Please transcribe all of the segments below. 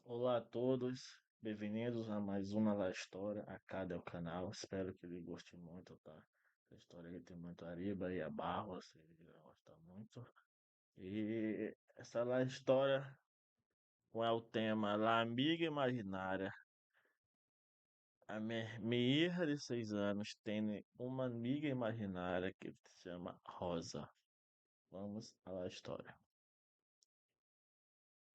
Olá a todos, bem-vindos a mais uma La História. Acá é o canal, espero que ele goste muito, tá? A história aqui tem muito Ariba e a Barba, você gosta muito. E essa La História com o tema La Amiga Imaginária. A minha hija de 6 anos tem uma amiga imaginária que se chama Rosa. Vamos a la história.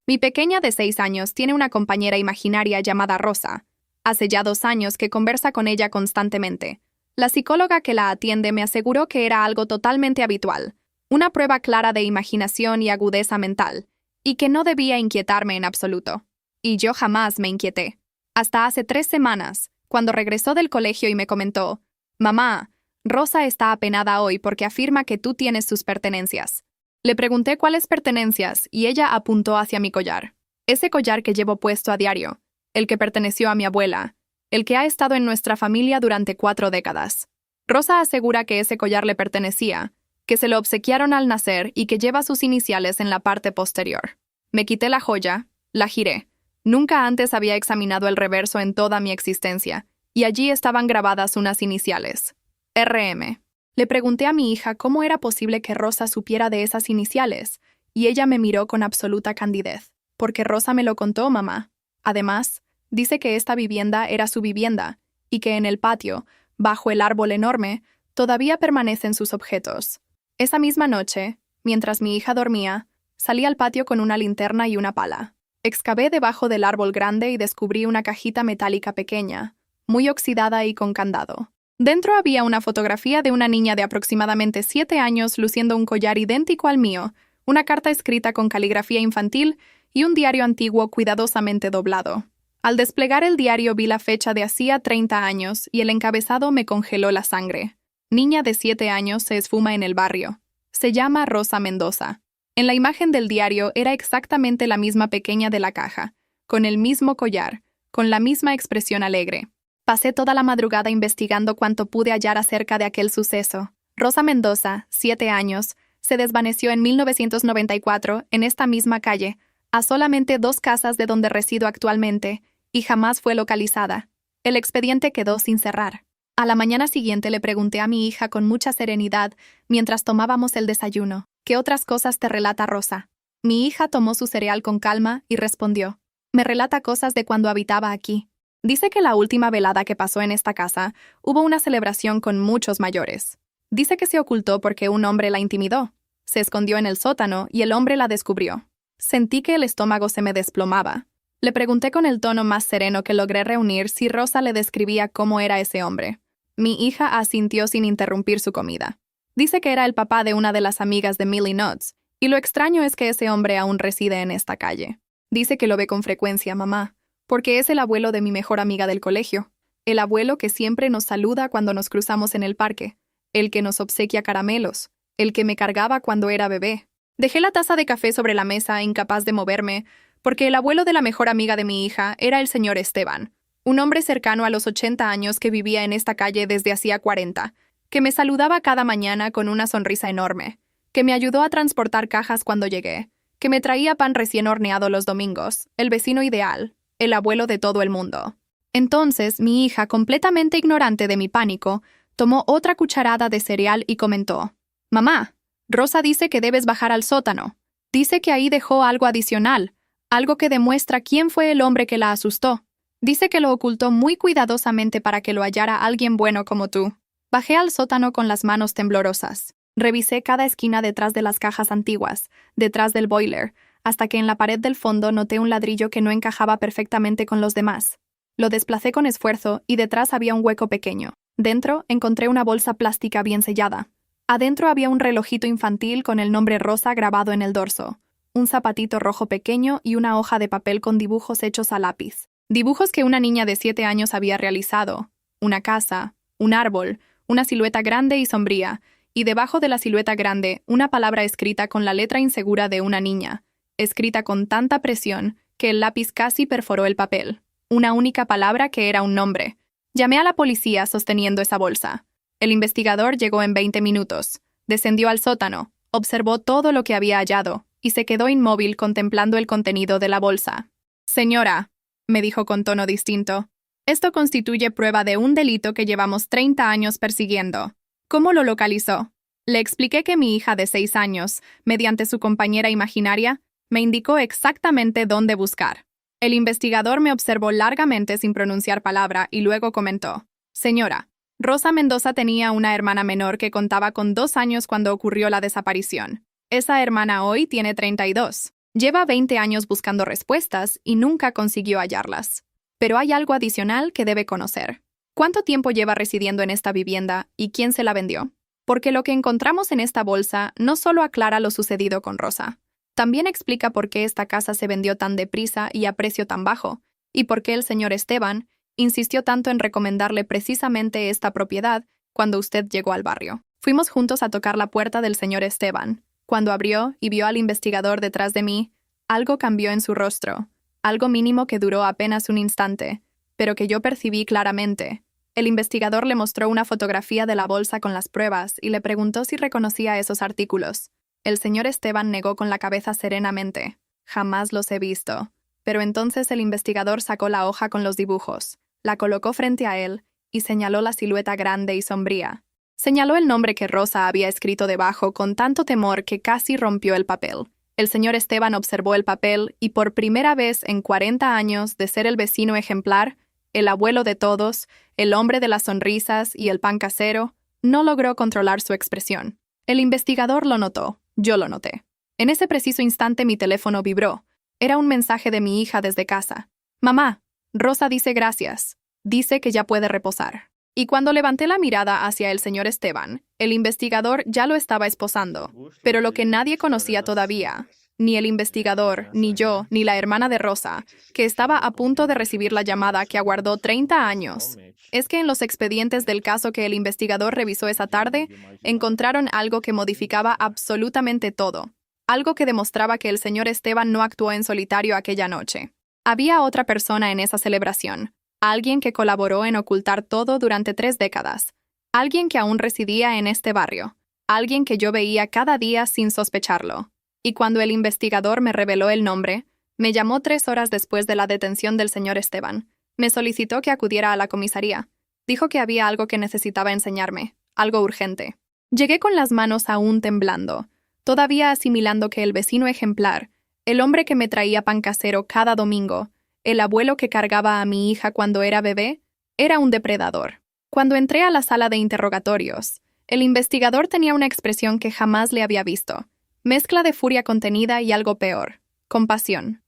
Mi pequeña de 6 años tiene una compañera imaginaria llamada Rosa. Hace ya 2 años que conversa con ella constantemente. La psicóloga que la atiende me aseguró que era algo totalmente habitual, una prueba clara de imaginación y agudeza mental, y que no debía inquietarme en absoluto. Y yo jamás me inquieté. Hasta hace 3 semanas, cuando regresó del colegio y me comentó: «Mamá, Rosa está apenada hoy porque afirma que tú tienes sus pertenencias». Le pregunté cuáles pertenencias y ella apuntó hacia mi collar. Ese collar que llevo puesto a diario, el que perteneció a mi abuela, el que ha estado en nuestra familia durante 4 décadas. Rosa asegura que ese collar le pertenecía, que se lo obsequiaron al nacer y que lleva sus iniciales en la parte posterior. Me quité la joya, la giré. Nunca antes había examinado el reverso en toda mi existencia, y allí estaban grabadas unas iniciales. RM. Le pregunté a mi hija cómo era posible que Rosa supiera de esas iniciales, y ella me miró con absoluta candidez. «Porque Rosa me lo contó, mamá. Además, dice que esta vivienda era su vivienda, y que en el patio, bajo el árbol enorme, todavía permanecen sus objetos». Esa misma noche, mientras mi hija dormía, salí al patio con una linterna y una pala. Excavé debajo del árbol grande y descubrí una cajita metálica pequeña, muy oxidada y con candado. Dentro había una fotografía de una niña de aproximadamente 7 años luciendo un collar idéntico al mío, una carta escrita con caligrafía infantil y un diario antiguo cuidadosamente doblado. Al desplegar el diario vi la fecha de hacía 30 años y el encabezado me congeló la sangre. Niña de 7 años se esfuma en el barrio. Se llama Rosa Mendoza. En la imagen del diario era exactamente la misma pequeña de la caja, con el mismo collar, con la misma expresión alegre. Pasé toda la madrugada investigando cuanto pude hallar acerca de aquel suceso. Rosa Mendoza, 7 años, se desvaneció en 1994 en esta misma calle, a solamente 2 casas de donde resido actualmente, y jamás fue localizada. El expediente quedó sin cerrar. A la mañana siguiente le pregunté a mi hija con mucha serenidad, mientras tomábamos el desayuno: «¿Qué otras cosas te relata Rosa?». Mi hija tomó su cereal con calma y respondió: «Me relata cosas de cuando habitaba aquí. Dice que la última velada que pasó en esta casa hubo una celebración con muchos mayores. Dice que se ocultó porque un hombre la intimidó. Se escondió en el sótano y el hombre la descubrió. Sentí que el estómago se me desplomaba. Le pregunté con el tono más sereno que logré reunir si Rosa le describía cómo era ese hombre. Mi hija asintió sin interrumpir su comida. Dice que era el papá de una de las amigas de Millie Nuts, y lo extraño es que ese hombre aún reside en esta calle. Dice que lo ve con frecuencia, mamá, porque es el abuelo de mi mejor amiga del colegio, el abuelo que siempre nos saluda cuando nos cruzamos en el parque, el que nos obsequia caramelos, el que me cargaba cuando era bebé». Dejé la taza de café sobre la mesa, incapaz de moverme, porque el abuelo de la mejor amiga de mi hija era el señor Esteban, un hombre cercano a los 80 años que vivía en esta calle desde hacía 40, que me saludaba cada mañana con una sonrisa enorme, que me ayudó a transportar cajas cuando llegué, que me traía pan recién horneado los domingos, el vecino ideal, el abuelo de todo el mundo. Entonces, mi hija, completamente ignorante de mi pánico, tomó otra cucharada de cereal y comentó: «Mamá, Rosa dice que debes bajar al sótano. Dice que ahí dejó algo adicional, algo que demuestra quién fue el hombre que la asustó. Dice que lo ocultó muy cuidadosamente para que lo hallara alguien bueno como tú». Bajé al sótano con las manos temblorosas. Revisé cada esquina detrás de las cajas antiguas, detrás del boiler, hasta que en la pared del fondo noté un ladrillo que no encajaba perfectamente con los demás. Lo desplacé con esfuerzo y detrás había un hueco pequeño. Dentro encontré una bolsa plástica bien sellada. Adentro había un relojito infantil con el nombre Rosa grabado en el dorso, un zapatito rojo pequeño y una hoja de papel con dibujos hechos a lápiz. Dibujos que una niña de 7 años había realizado: una casa, un árbol, una silueta grande y sombría, y debajo de la silueta grande una palabra escrita con la letra insegura de una niña, escrita con tanta presión que el lápiz casi perforó el papel. Una única palabra que era un nombre. Llamé a la policía sosteniendo esa bolsa. El investigador llegó en 20 minutos. Descendió al sótano, observó todo lo que había hallado y se quedó inmóvil contemplando el contenido de la bolsa. Señora, me dijo con tono distinto, esto constituye prueba de un delito que llevamos 30 años persiguiendo. ¿Cómo lo localizó? Le expliqué que mi hija de 6 años, mediante su compañera imaginaria, me indicó exactamente dónde buscar. El investigador me observó largamente sin pronunciar palabra y luego comentó: Señora, Rosa Mendoza tenía una hermana menor que contaba con 2 años cuando ocurrió la desaparición. Esa hermana hoy tiene 32. Lleva 20 años buscando respuestas y nunca consiguió hallarlas. Pero hay algo adicional que debe conocer. ¿Cuánto tiempo lleva residiendo en esta vivienda y quién se la vendió? Porque lo que encontramos en esta bolsa no solo aclara lo sucedido con Rosa, también explica por qué esta casa se vendió tan deprisa y a precio tan bajo, y por qué el señor Esteban insistió tanto en recomendarle precisamente esta propiedad cuando usted llegó al barrio. Fuimos juntos a tocar la puerta del señor Esteban. Cuando abrió y vio al investigador detrás de mí, algo cambió en su rostro, algo mínimo que duró apenas un instante, pero que yo percibí claramente. El investigador le mostró una fotografía de la bolsa con las pruebas y le preguntó si reconocía esos artículos. El señor Esteban negó con la cabeza serenamente. Jamás los he visto. Pero entonces el investigador sacó la hoja con los dibujos, la colocó frente a él y señaló la silueta grande y sombría. Señaló el nombre que Rosa había escrito debajo con tanto temor que casi rompió el papel. El señor Esteban observó el papel y por primera vez en 40 años de ser el vecino ejemplar, el abuelo de todos, el hombre de las sonrisas y el pan casero, no logró controlar su expresión. El investigador lo notó, yo lo noté. En ese preciso instante mi teléfono vibró. Era un mensaje de mi hija desde casa. Mamá, Rosa dice gracias. Dice que ya puede reposar. Y cuando levanté la mirada hacia el señor Esteban, el investigador ya lo estaba esposando. Pero lo que nadie conocía todavía, ni el investigador, ni yo, ni la hermana de Rosa, que estaba a punto de recibir la llamada que aguardó 30 años, es que en los expedientes del caso que el investigador revisó esa tarde, encontraron algo que modificaba absolutamente todo. Algo que demostraba que el señor Esteban no actuó en solitario aquella noche. Había otra persona en esa celebración, alguien que colaboró en ocultar todo durante 3 décadas, alguien que aún residía en este barrio, alguien que yo veía cada día sin sospecharlo. Y cuando el investigador me reveló el nombre, me llamó 3 horas después de la detención del señor Esteban. Me solicitó que acudiera a la comisaría. Dijo que había algo que necesitaba enseñarme, algo urgente. Llegué con las manos aún temblando, todavía asimilando que el vecino ejemplar, el hombre que me traía pan casero cada domingo, el abuelo que cargaba a mi hija cuando era bebé, era un depredador. Cuando entré a la sala de interrogatorios, el investigador tenía una expresión que jamás le había visto. Mezcla de furia contenida y algo peor. Compasión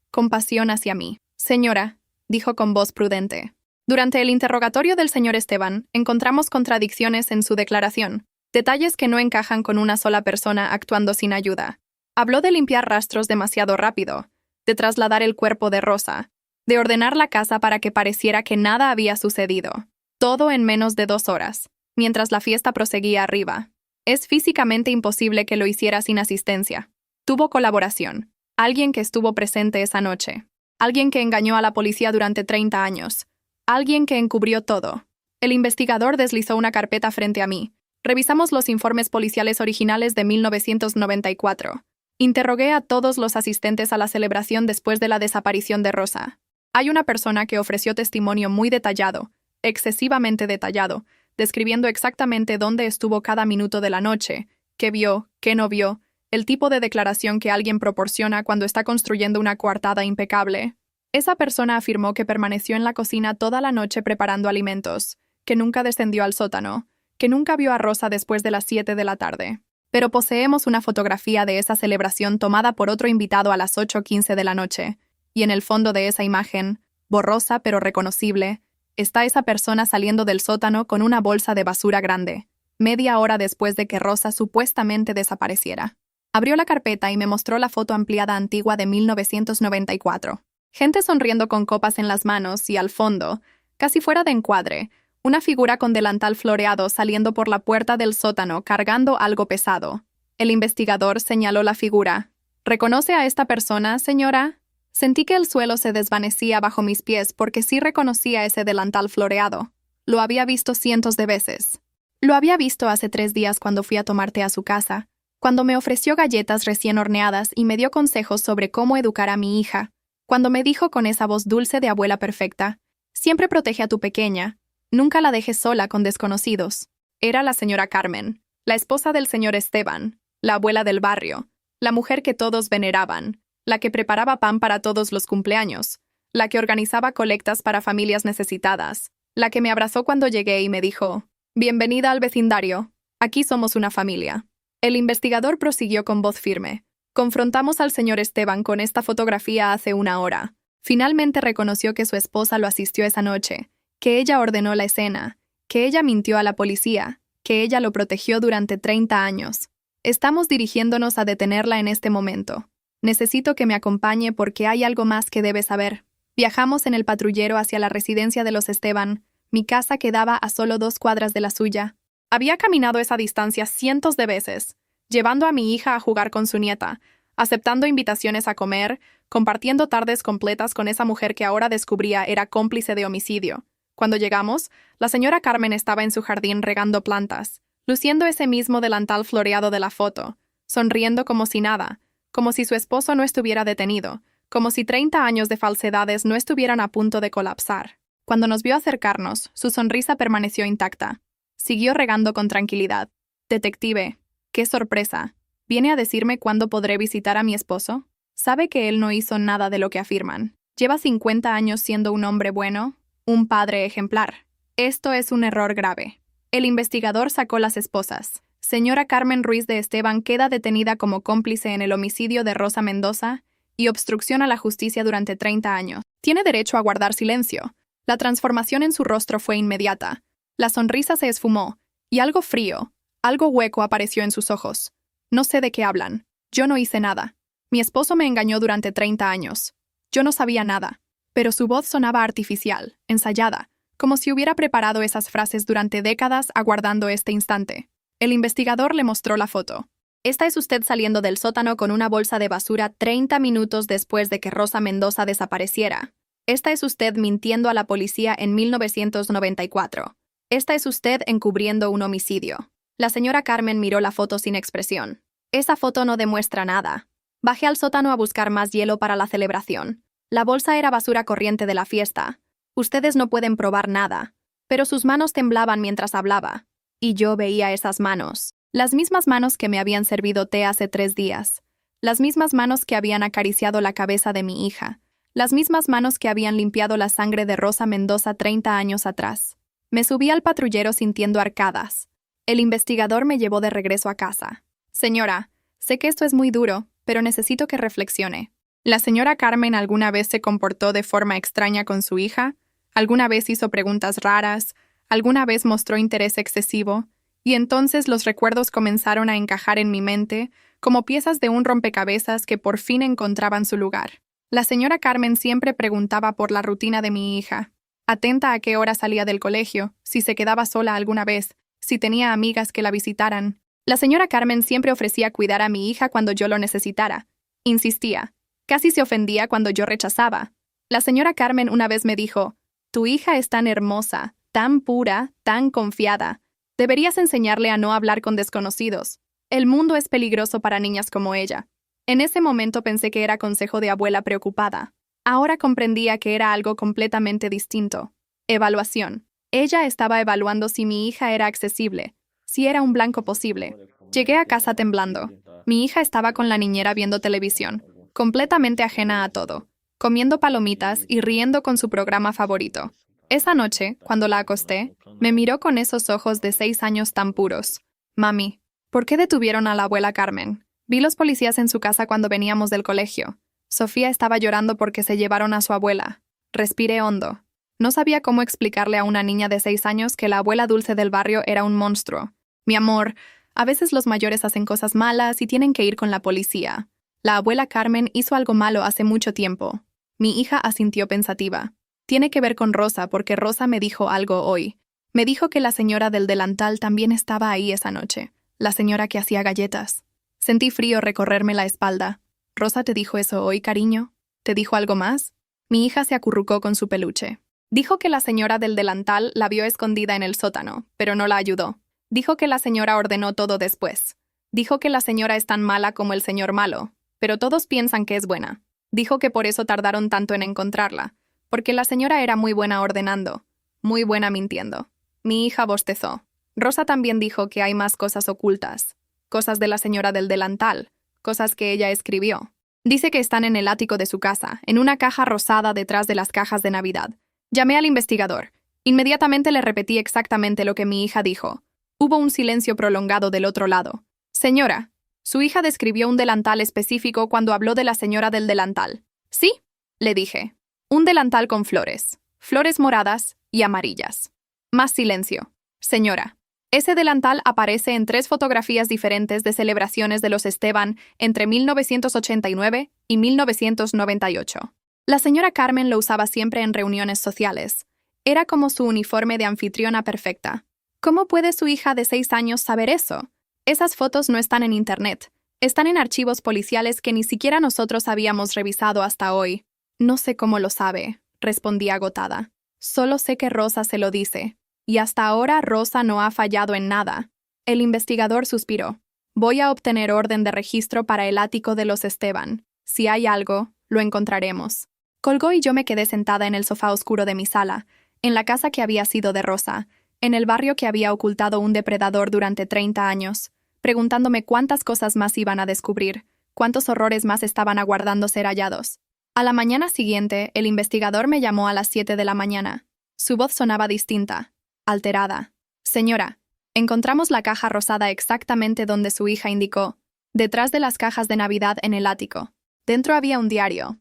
hacia mí. Señora, dijo con voz prudente. Durante el interrogatorio del señor Esteban, encontramos contradicciones en su declaración, detalles que no encajan con una sola persona actuando sin ayuda. Habló de limpiar rastros demasiado rápido, de trasladar el cuerpo de Rosa, de ordenar la casa para que pareciera que nada había sucedido. Todo en menos de 2 horas, mientras la fiesta proseguía arriba. Es físicamente imposible que lo hiciera sin asistencia. Tuvo colaboración. Alguien que estuvo presente esa noche. Alguien que engañó a la policía durante 30 años. Alguien que encubrió todo. El investigador deslizó una carpeta frente a mí. Revisamos los informes policiales originales de 1994. Interrogué a todos los asistentes a la celebración después de la desaparición de Rosa. Hay una persona que ofreció testimonio muy detallado, excesivamente detallado, describiendo exactamente dónde estuvo cada minuto de la noche, qué vio, qué no vio, el tipo de declaración que alguien proporciona cuando está construyendo una coartada impecable. Esa persona afirmó que permaneció en la cocina toda la noche preparando alimentos, que nunca descendió al sótano, que nunca vio a Rosa después de las 7 de la tarde. Pero poseemos una fotografía de esa celebración tomada por otro invitado a las 8:15 de la noche, y en el fondo de esa imagen, borrosa pero reconocible, está esa persona saliendo del sótano con una bolsa de basura grande, media hora después de que Rosa supuestamente desapareciera. Abrió la carpeta y me mostró la foto ampliada antigua de 1994. Gente sonriendo con copas en las manos y al fondo, casi fuera de encuadre, una figura con delantal floreado saliendo por la puerta del sótano cargando algo pesado. El investigador señaló la figura. ¿Reconoce a esta persona, señora? Sentí que el suelo se desvanecía bajo mis pies porque sí reconocía ese delantal floreado. Lo había visto cientos de veces. Lo había visto hace 3 días cuando fui a tomar té a su casa, cuando me ofreció galletas recién horneadas y me dio consejos sobre cómo educar a mi hija, Cuando me dijo con esa voz dulce de abuela perfecta, siempre protege a tu pequeña, nunca la dejes sola con desconocidos. Era la señora Carmen, la esposa del señor Esteban, la abuela del barrio, la mujer que todos veneraban, la que preparaba pan para todos los cumpleaños, la que organizaba colectas para familias necesitadas, la que me abrazó cuando llegué y me dijo, «Bienvenida al vecindario, aquí somos una familia». El investigador prosiguió con voz firme. «Confrontamos al señor Esteban con esta fotografía hace una hora. Finalmente reconoció que su esposa lo asistió esa noche, que ella ordenó la escena, que ella mintió a la policía, que ella lo protegió durante 30 años. Estamos dirigiéndonos a detenerla en este momento. Necesito que me acompañe porque hay algo más que debe saber». Viajamos en el patrullero hacia la residencia de los Esteban. Mi casa quedaba a solo 2 cuadras de la suya. Había caminado esa distancia cientos de veces, llevando a mi hija a jugar con su nieta, aceptando invitaciones a comer, compartiendo tardes completas con esa mujer que ahora descubría era cómplice de homicidio. Cuando llegamos, la señora Carmen estaba en su jardín regando plantas, luciendo ese mismo delantal floreado de la foto, sonriendo como si nada, como si su esposo no estuviera detenido, como si 30 años de falsedades no estuvieran a punto de colapsar. Cuando nos vio acercarnos, su sonrisa permaneció intacta. Siguió regando con tranquilidad. «Detective, qué sorpresa. ¿Viene a decirme cuándo podré visitar a mi esposo? Sabe que él no hizo nada de lo que afirman. Lleva 50 años siendo un hombre bueno, un padre ejemplar. Esto es un error grave». El investigador sacó las esposas. Señora Carmen Ruiz de Esteban queda detenida como cómplice en el homicidio de Rosa Mendoza y obstrucción a la justicia durante 30 años. Tiene derecho a guardar silencio. La transformación en su rostro fue inmediata. La sonrisa se esfumó, y algo frío, algo hueco apareció en sus ojos. «No sé de qué hablan. Yo no hice nada. Mi esposo me engañó durante 30 años. Yo no sabía nada». Pero su voz sonaba artificial, ensayada, como si hubiera preparado esas frases durante décadas aguardando este instante. El investigador le mostró la foto. «Esta es usted saliendo del sótano con una bolsa de basura 30 minutos después de que Rosa Mendoza desapareciera. Esta es usted mintiendo a la policía en 1994. Esta es usted encubriendo un homicidio». La señora Carmen miró la foto sin expresión. «Esa foto no demuestra nada. Bajé al sótano a buscar más hielo para la celebración. La bolsa era basura corriente de la fiesta. Ustedes no pueden probar nada». Pero sus manos temblaban mientras hablaba. Y yo veía esas manos. Las mismas manos que me habían servido té hace 3 días. Las mismas manos que habían acariciado la cabeza de mi hija. Las mismas manos que habían limpiado la sangre de Rosa Mendoza 30 años atrás. Me subí al patrullero sintiendo arcadas. El investigador me llevó de regreso a casa. «Señora, sé que esto es muy duro, pero necesito que reflexione. ¿La señora Carmen alguna vez se comportó de forma extraña con su hija? ¿Alguna vez hizo preguntas raras? ¿Alguna vez mostró interés excesivo? Y entonces los recuerdos comenzaron a encajar en mi mente como piezas de un rompecabezas que por fin encontraban su lugar. La señora Carmen siempre preguntaba por la rutina de mi hija, atenta a qué hora salía del colegio, si se quedaba sola alguna vez, si tenía amigas que la visitaran. La señora Carmen siempre ofrecía cuidar a mi hija cuando yo lo necesitara. Insistía. Casi se ofendía cuando yo rechazaba. La señora Carmen una vez me dijo, «Tu hija es tan hermosa, tan pura, tan confiada. Deberías enseñarle a no hablar con desconocidos. El mundo es peligroso para niñas como ella». En ese momento pensé que era consejo de abuela preocupada. Ahora comprendía que era algo completamente distinto. Evaluación. Ella estaba evaluando si mi hija era accesible, si era un blanco posible. Llegué a casa temblando. Mi hija estaba con la niñera viendo televisión, completamente ajena a todo, comiendo palomitas y riendo con su programa favorito. Esa noche, cuando la acosté, me miró con esos ojos de 6 años tan puros. «Mami, ¿por qué detuvieron a la abuela Carmen? Vi los policías en su casa cuando veníamos del colegio. Sofía estaba llorando porque se llevaron a su abuela». Respiré hondo. No sabía cómo explicarle a una niña de 6 años que la abuela dulce del barrio era un monstruo. «Mi amor, a veces los mayores hacen cosas malas y tienen que ir con la policía. La abuela Carmen hizo algo malo hace mucho tiempo». Mi hija asintió pensativa. «Tiene que ver con Rosa porque Rosa me dijo algo hoy. Me dijo que la señora del delantal también estaba ahí esa noche, la señora que hacía galletas». Sentí frío recorrerme la espalda. «¿Rosa te dijo eso hoy, cariño? ¿Te dijo algo más?» Mi hija se acurrucó con su peluche. «Dijo que la señora del delantal la vio escondida en el sótano, pero no la ayudó. Dijo que la señora ordenó todo después. Dijo que la señora es tan mala como el señor malo, pero todos piensan que es buena. Dijo que por eso tardaron tanto en encontrarla, porque la señora era muy buena ordenando, muy buena mintiendo. Mi hija bostezó. Rosa también dijo que hay más cosas ocultas, cosas de la señora del delantal, cosas que ella escribió. Dice que están en el ático de su casa, en una caja rosada detrás de las cajas de Navidad. Llamé al investigador. Inmediatamente le repetí exactamente lo que mi hija dijo. Hubo un silencio prolongado del otro lado. Señora, su hija describió un delantal específico cuando habló de la señora del delantal. ¿Sí? Le dije. Un delantal con flores. Flores moradas y amarillas. Más silencio. Señora, ese delantal aparece en 3 fotografías diferentes de celebraciones de los Esteban entre 1989 y 1998. La señora Carmen lo usaba siempre en reuniones sociales. Era como su uniforme de anfitriona perfecta. ¿Cómo puede su hija de 6 años saber eso? Esas fotos no están en Internet. Están en archivos policiales que ni siquiera nosotros habíamos revisado hasta hoy. No sé cómo lo sabe, respondí agotada. Solo sé que Rosa se lo dice. Y hasta ahora Rosa no ha fallado en nada. El investigador suspiró. Voy a obtener orden de registro para el ático de los Esteban. Si hay algo, lo encontraremos. Colgó y yo me quedé sentada en el sofá oscuro de mi sala, en la casa que había sido de Rosa, en el barrio que había ocultado un depredador durante 30 años, preguntándome cuántas cosas más iban a descubrir, cuántos horrores más estaban aguardando ser hallados. A la mañana siguiente, el investigador me llamó a las 7 de la mañana. Su voz sonaba distinta, alterada. Señora, encontramos la caja rosada exactamente donde su hija indicó, detrás de las cajas de Navidad en el ático. Dentro había un diario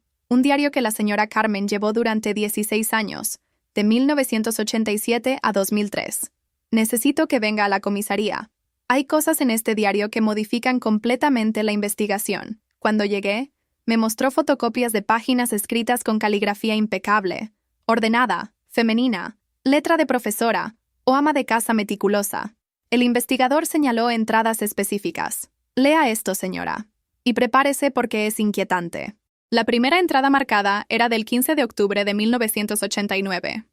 que la señora Carmen llevó durante 16 años, de 1987 a 2003. Necesito que venga a la comisaría. Hay cosas en este diario que modifican completamente la investigación. Cuando llegué, me mostró fotocopias de páginas escritas con caligrafía impecable, ordenada, femenina, letra de profesora o ama de casa meticulosa. El investigador señaló entradas específicas. Lea esto, señora, y prepárese porque es inquietante. La primera entrada marcada era del 15 de octubre de 1989.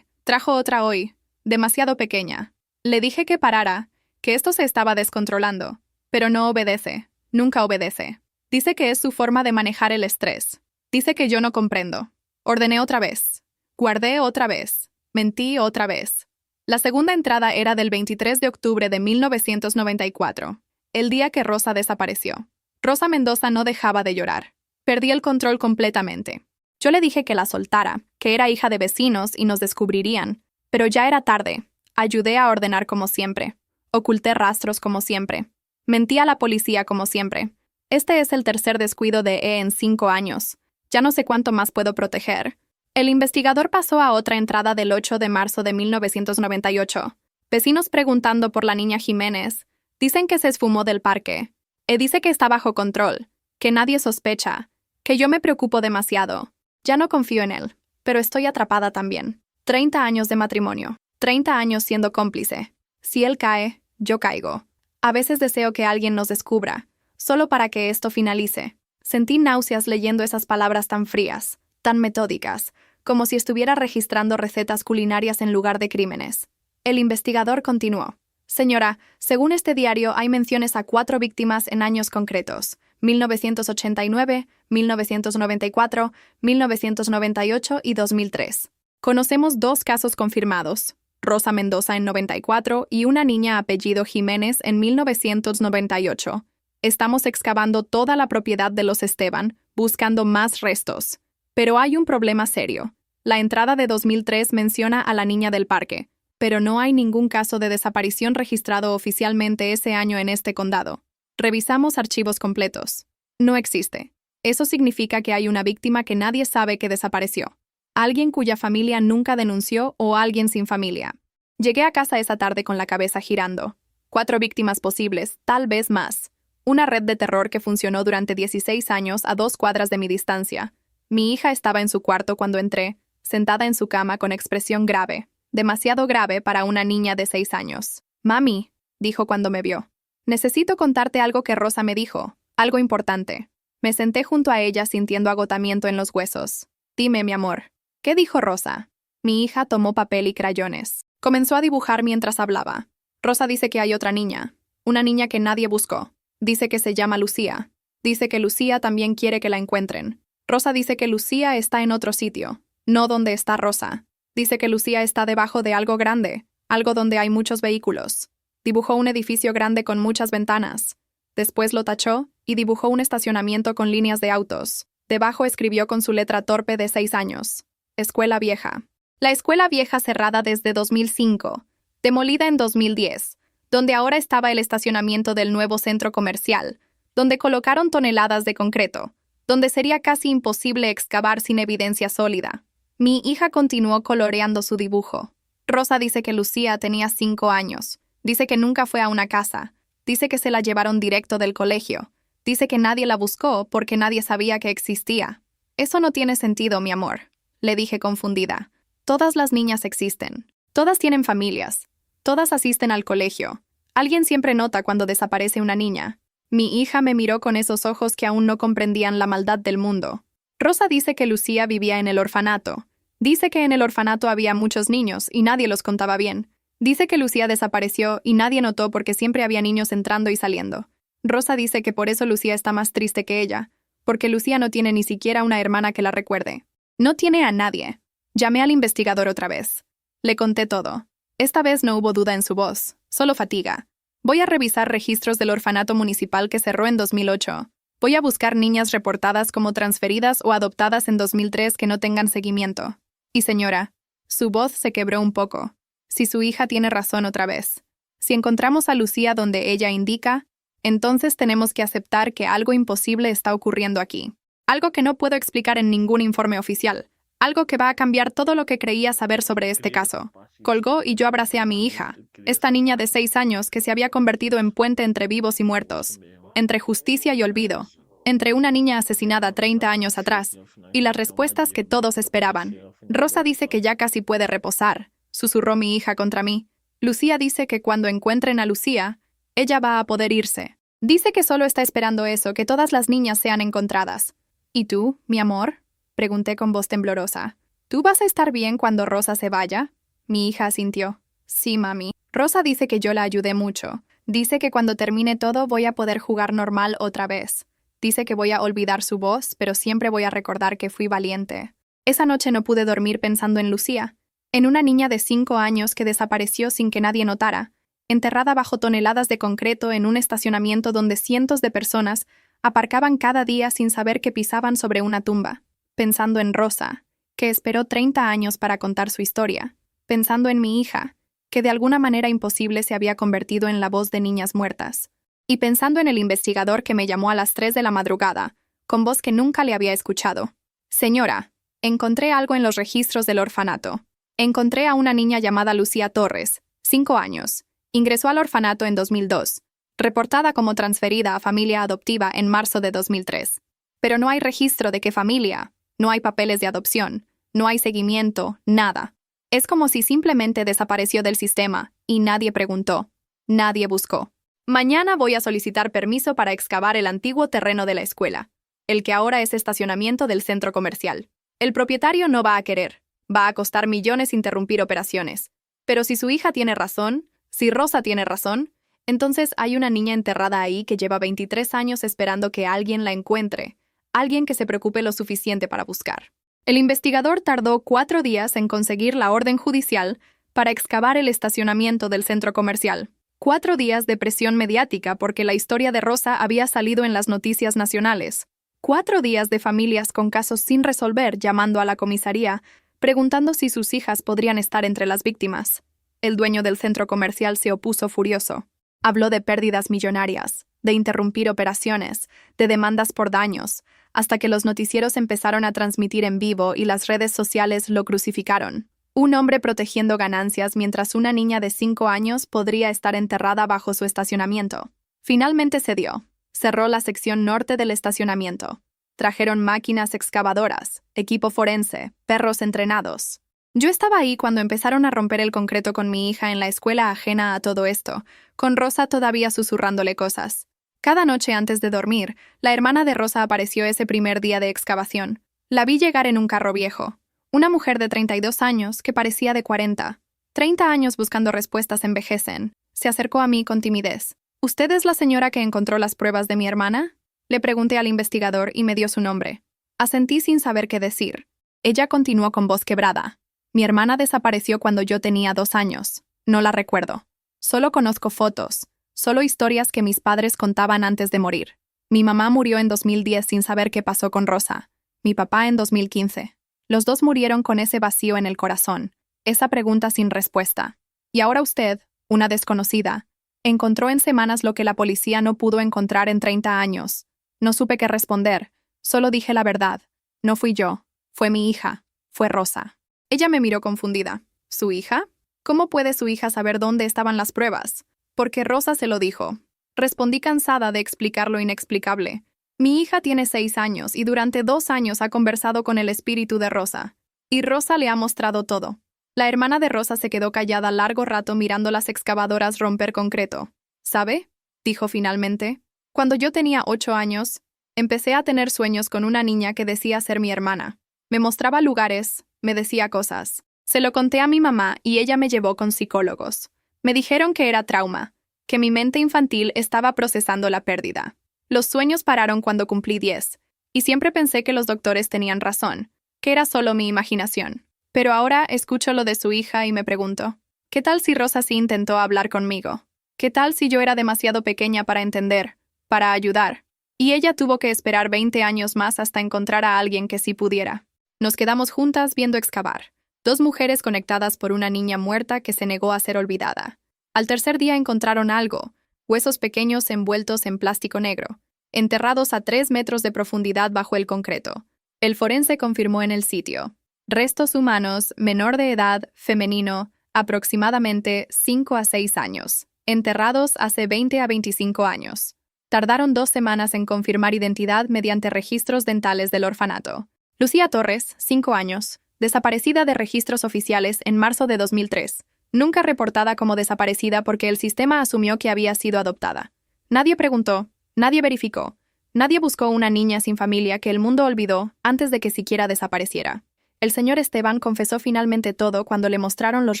Trajo otra hoy, demasiado pequeña. Le dije que parara, que esto se estaba descontrolando, pero no obedece, nunca obedece. Dice que es su forma de manejar el estrés. Dice que yo no comprendo. Ordené otra vez. Guardé otra vez. Mentí otra vez. La segunda entrada era del 23 de octubre de 1994, el día que Rosa desapareció. Rosa Mendoza no dejaba de llorar. Perdí el control completamente. Yo le dije que la soltara, que era hija de vecinos y nos descubrirían, pero ya era tarde. Ayudé a ordenar como siempre. Oculté rastros como siempre. Mentí a la policía como siempre. Este es el tercer descuido de en 5 años. Ya no sé cuánto más puedo proteger. El investigador pasó a otra entrada del 8 de marzo de 1998. Vecinos preguntando por la niña Jiménez. Dicen que se esfumó del parque. Dice que está bajo control, que nadie sospecha, que yo me preocupo demasiado. Ya no confío en él, pero estoy atrapada también. 30 años de matrimonio, 30 años siendo cómplice. Si él cae, yo caigo. A veces deseo que alguien nos descubra, solo para que esto finalice. Sentí náuseas leyendo esas palabras tan frías, tan metódicas, como si estuviera registrando recetas culinarias en lugar de crímenes. El investigador continuó. Señora, según este diario hay menciones a 4 víctimas en años concretos: 1989, 1994, 1998 y 2003. Conocemos 2 casos confirmados: Rosa Mendoza en 94 y una niña apellido Jiménez en 1998. Estamos excavando toda la propiedad de los Esteban, buscando más restos. Pero hay un problema serio. La entrada de 2003 menciona a la niña del parque, pero no hay ningún caso de desaparición registrado oficialmente ese año en este condado. Revisamos archivos completos. No existe. Eso significa que hay una víctima que nadie sabe que desapareció. Alguien cuya familia nunca denunció o alguien sin familia. Llegué a casa esa tarde con la cabeza girando. 4 víctimas posibles, tal vez más. Una red de terror que funcionó durante 16 años a 2 cuadras de mi distancia. Mi hija estaba en su cuarto cuando entré, sentada en su cama con expresión grave. Demasiado grave para una niña de 6 años. Mami, dijo cuando me vio. Necesito contarte algo que Rosa me dijo, algo importante. Me senté junto a ella sintiendo agotamiento en los huesos. Dime, mi amor. ¿Qué dijo Rosa? Mi hija tomó papel y crayones. Comenzó a dibujar mientras hablaba. Rosa dice que hay otra niña, una niña que nadie buscó. Dice que se llama Lucía. Dice que Lucía también quiere que la encuentren. Rosa dice que Lucía está en otro sitio, no donde está Rosa. Dice que Lucía está debajo de algo grande, algo donde hay muchos vehículos. Dibujó un edificio grande con muchas ventanas. Después lo tachó y dibujó un estacionamiento con líneas de autos. Debajo escribió con su letra torpe de 6 años. Escuela Vieja. La Escuela Vieja cerrada desde 2005, demolida en 2010, donde ahora estaba el estacionamiento del nuevo centro comercial, donde colocaron toneladas de concreto, donde sería casi imposible excavar sin evidencia sólida. Mi hija continuó coloreando su dibujo. Rosa dice que Lucía tenía 5 años. Dice que nunca fue a una casa. Dice que se la llevaron directo del colegio. Dice que nadie la buscó porque nadie sabía que existía. Eso no tiene sentido, mi amor, le dije confundida. Todas las niñas existen. Todas tienen familias. Todas asisten al colegio. Alguien siempre nota cuando desaparece una niña. Mi hija me miró con esos ojos que aún no comprendían la maldad del mundo. Rosa dice que Lucía vivía en el orfanato. Dice que en el orfanato había muchos niños y nadie los contaba bien. Dice que Lucía desapareció y nadie notó porque siempre había niños entrando y saliendo. Rosa dice que por eso Lucía está más triste que ella, porque Lucía no tiene ni siquiera una hermana que la recuerde. No tiene a nadie. Llamé al investigador otra vez. Le conté todo. Esta vez no hubo duda en su voz, solo fatiga. Voy a revisar registros del orfanato municipal que cerró en 2008. Voy a buscar niñas reportadas como transferidas o adoptadas en 2003 que no tengan seguimiento. Y señora, su voz se quebró un poco. Si su hija tiene razón otra vez. Si encontramos a Lucía donde ella indica, entonces tenemos que aceptar que algo imposible está ocurriendo aquí. Algo que no puedo explicar en ningún informe oficial. Algo que va a cambiar todo lo que creía saber sobre este caso. Colgó y yo abracé a mi hija, esta niña de 6 años que se había convertido en puente entre vivos y muertos, entre justicia y olvido, entre una niña asesinada 30 años atrás, y las respuestas que todos esperaban. Rosa dice que ya casi puede reposar, susurró mi hija contra mí. Lucía dice que cuando encuentren a Lucía, ella va a poder irse. Dice que solo está esperando eso, que todas las niñas sean encontradas. ¿Y tú, mi amor?, pregunté con voz temblorosa. ¿Tú vas a estar bien cuando Rosa se vaya? Mi hija asintió. Sí, mami. Rosa dice que yo la ayudé mucho. Dice que cuando termine todo voy a poder jugar normal otra vez. Dice que voy a olvidar su voz, pero siempre voy a recordar que fui valiente. Esa noche no pude dormir pensando en Lucía, en una niña de 5 años que desapareció sin que nadie notara, enterrada bajo toneladas de concreto en un estacionamiento donde cientos de personas aparcaban cada día sin saber que pisaban sobre una tumba. Pensando en Rosa, que esperó 30 años para contar su historia. Pensando en mi hija, que de alguna manera imposible se había convertido en la voz de niñas muertas. Y pensando en el investigador que me llamó a las 3 de la madrugada, con voz que nunca le había escuchado. Señora, encontré algo en los registros del orfanato. Encontré a una niña llamada Lucía Torres, 5 años. Ingresó al orfanato en 2002, reportada como transferida a familia adoptiva en marzo de 2003. Pero no hay registro de qué familia, no hay papeles de adopción, no hay seguimiento, nada. Es como si simplemente desapareció del sistema y nadie preguntó, nadie buscó. Mañana voy a solicitar permiso para excavar el antiguo terreno de la escuela, el que ahora es estacionamiento del centro comercial. El propietario no va a querer, va a costar millones interrumpir operaciones. Pero si su hija tiene razón, si Rosa tiene razón, entonces hay una niña enterrada ahí que lleva 23 años esperando que alguien la encuentre, alguien que se preocupe lo suficiente para buscar. El investigador tardó 4 días en conseguir la orden judicial para excavar el estacionamiento del centro comercial. 4 días de presión mediática porque la historia de Rosa había salido en las noticias nacionales. 4 días de familias con casos sin resolver llamando a la comisaría, preguntando si sus hijas podrían estar entre las víctimas. El dueño del centro comercial se opuso furioso. Habló de pérdidas millonarias, de interrumpir operaciones, de demandas por daños, hasta que los noticieros empezaron a transmitir en vivo y las redes sociales lo crucificaron. Un hombre protegiendo ganancias mientras una niña de 5 años podría estar enterrada bajo su estacionamiento. Finalmente cedió. Cerró la sección norte del estacionamiento. Trajeron máquinas excavadoras, equipo forense, perros entrenados. Yo estaba ahí cuando empezaron a romper el concreto con mi hija en la escuela ajena a todo esto, con Rosa todavía susurrándole cosas. Cada noche antes de dormir, la hermana de Rosa apareció ese primer día de excavación. La vi llegar en un carro viejo. Una mujer de 32 años que parecía de 40. 30 años buscando respuestas envejecen. Se acercó a mí con timidez. ¿Usted es la señora que encontró las pruebas de mi hermana? Le pregunté al investigador y me dio su nombre. Asentí sin saber qué decir. Ella continuó con voz quebrada. Mi hermana desapareció cuando yo tenía 2 años. No la recuerdo. Solo conozco fotos. Solo historias que mis padres contaban antes de morir. Mi mamá murió en 2010 sin saber qué pasó con Rosa. Mi papá en 2015. Los dos murieron con ese vacío en el corazón. Esa pregunta sin respuesta. Y ahora usted, una desconocida, encontró en semanas lo que la policía no pudo encontrar en 30 años. No supe qué responder. Solo dije la verdad. No fui yo. Fue mi hija. Fue Rosa. Ella me miró confundida. ¿Su hija? ¿Cómo puede su hija saber dónde estaban las pruebas? Porque Rosa se lo dijo. Respondí cansada de explicar lo inexplicable. Mi hija tiene 6 años y durante 2 años ha conversado con el espíritu de Rosa. Y Rosa le ha mostrado todo. La hermana de Rosa se quedó callada largo rato mirando las excavadoras romper concreto. ¿Sabe? Dijo finalmente. Cuando yo tenía 8 años, empecé a tener sueños con una niña que decía ser mi hermana. Me mostraba lugares, me decía cosas. Se lo conté a mi mamá y ella me llevó con psicólogos. Me dijeron que era trauma, que mi mente infantil estaba procesando la pérdida. Los sueños pararon cuando cumplí 10, y siempre pensé que los doctores tenían razón, que era solo mi imaginación. Pero ahora escucho lo de su hija y me pregunto, ¿qué tal si Rosa sí intentó hablar conmigo? ¿Qué tal si yo era demasiado pequeña para entender, para ayudar? Y ella tuvo que esperar 20 años más hasta encontrar a alguien que sí pudiera. Nos quedamos juntas viendo excavar. 2 mujeres conectadas por una niña muerta que se negó a ser olvidada. Al tercer día encontraron algo, huesos pequeños envueltos en plástico negro, enterrados a 3 metros de profundidad bajo el concreto. El forense confirmó en el sitio. Restos humanos, menor de edad, femenino, aproximadamente 5 a 6 años, enterrados hace 20 a 25 años. Tardaron 2 semanas en confirmar identidad mediante registros dentales del orfanato. Lucía Torres, 5 años, desaparecida de registros oficiales en marzo de 2003, nunca reportada como desaparecida porque el sistema asumió que había sido adoptada. Nadie preguntó, nadie verificó, nadie buscó una niña sin familia que el mundo olvidó antes de que siquiera desapareciera. El señor Esteban confesó finalmente todo cuando le mostraron los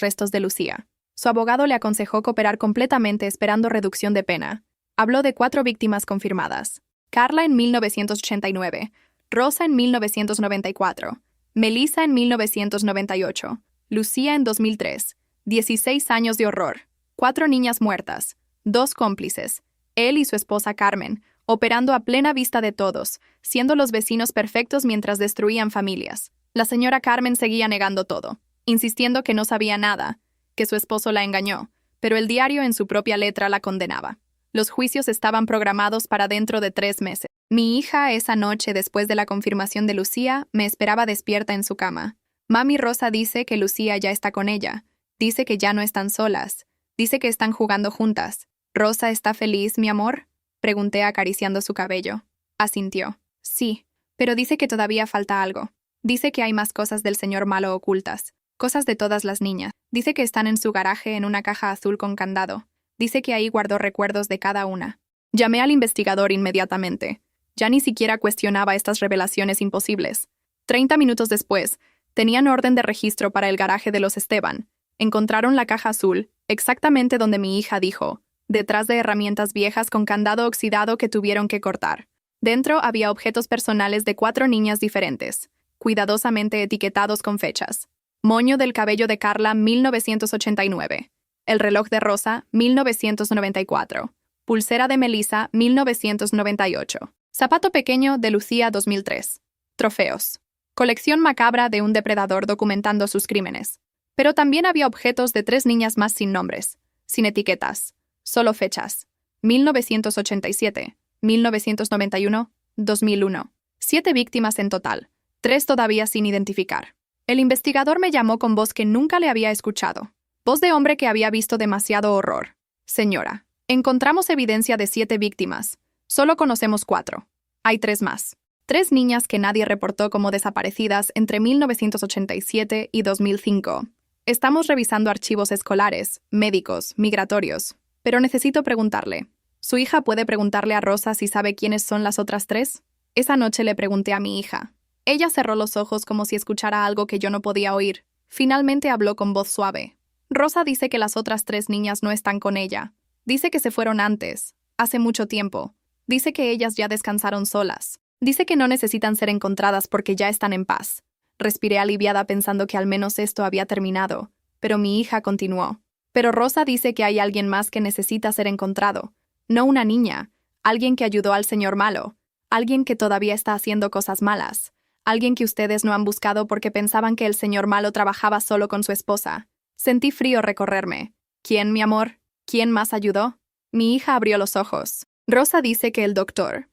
restos de Lucía. Su abogado le aconsejó cooperar completamente esperando reducción de pena. Habló de 4 víctimas confirmadas. Carla en 1989, Rosa en 1994, Melissa en 1998, Lucía en 2003, 16 años de horror, 4 niñas muertas, 2 cómplices, él y su esposa Carmen, operando a plena vista de todos, siendo los vecinos perfectos mientras destruían familias. La señora Carmen seguía negando todo, insistiendo que no sabía nada, que su esposo la engañó, pero el diario en su propia letra la condenaba. Los juicios estaban programados para dentro de 3 meses. Mi hija esa noche, después de la confirmación de Lucía, me esperaba despierta en su cama. Mami Rosa dice que Lucía ya está con ella. Dice que ya no están solas. Dice que están jugando juntas. ¿Rosa está feliz, mi amor? Pregunté acariciando su cabello. Asintió. Sí, pero dice que todavía falta algo. Dice que hay más cosas del señor malo ocultas. Cosas de todas las niñas. Dice que están en su garaje en una caja azul con candado. Dice que ahí guardó recuerdos de cada una. Llamé al investigador inmediatamente. Ya ni siquiera cuestionaba estas revelaciones imposibles. 30 minutos después, tenían orden de registro para el garaje de los Esteban. Encontraron la caja azul, exactamente donde mi hija dijo, detrás de herramientas viejas con candado oxidado que tuvieron que cortar. Dentro había objetos personales de 4 niñas diferentes, cuidadosamente etiquetados con fechas. Moño del cabello de Carla, 1989. El reloj de Rosa, 1994. Pulsera de Melissa, 1998. Zapato pequeño de Lucía, 2003. Trofeos. Colección macabra de un depredador documentando sus crímenes. Pero también había objetos de 3 niñas más sin nombres, sin etiquetas, solo fechas. 1987, 1991, 2001. 7 víctimas en total, 3 todavía sin identificar. El investigador me llamó con voz que nunca le había escuchado. Voz de hombre que había visto demasiado horror. Señora, encontramos evidencia de 7 víctimas. Solo conocemos 4. Hay 3 más. 3 niñas que nadie reportó como desaparecidas entre 1987 y 2005. Estamos revisando archivos escolares, médicos, migratorios. Pero necesito preguntarle. ¿Su hija puede preguntarle a Rosa si sabe quiénes son las otras 3? Esa noche le pregunté a mi hija. Ella cerró los ojos como si escuchara algo que yo no podía oír. Finalmente habló con voz suave. Rosa dice que las otras 3 niñas no están con ella. Dice que se fueron antes, hace mucho tiempo. Dice que ellas ya descansaron solas. Dice que no necesitan ser encontradas porque ya están en paz. Respiré aliviada pensando que al menos esto había terminado, pero mi hija continuó. Pero Rosa dice que hay alguien más que necesita ser encontrado. No una niña, alguien que ayudó al señor malo, alguien que todavía está haciendo cosas malas, alguien que ustedes no han buscado porque pensaban que el señor malo trabajaba solo con su esposa. Sentí frío recorrerme. ¿Quién, mi amor? ¿Quién más ayudó? Mi hija abrió los ojos. Rosa dice que el doctor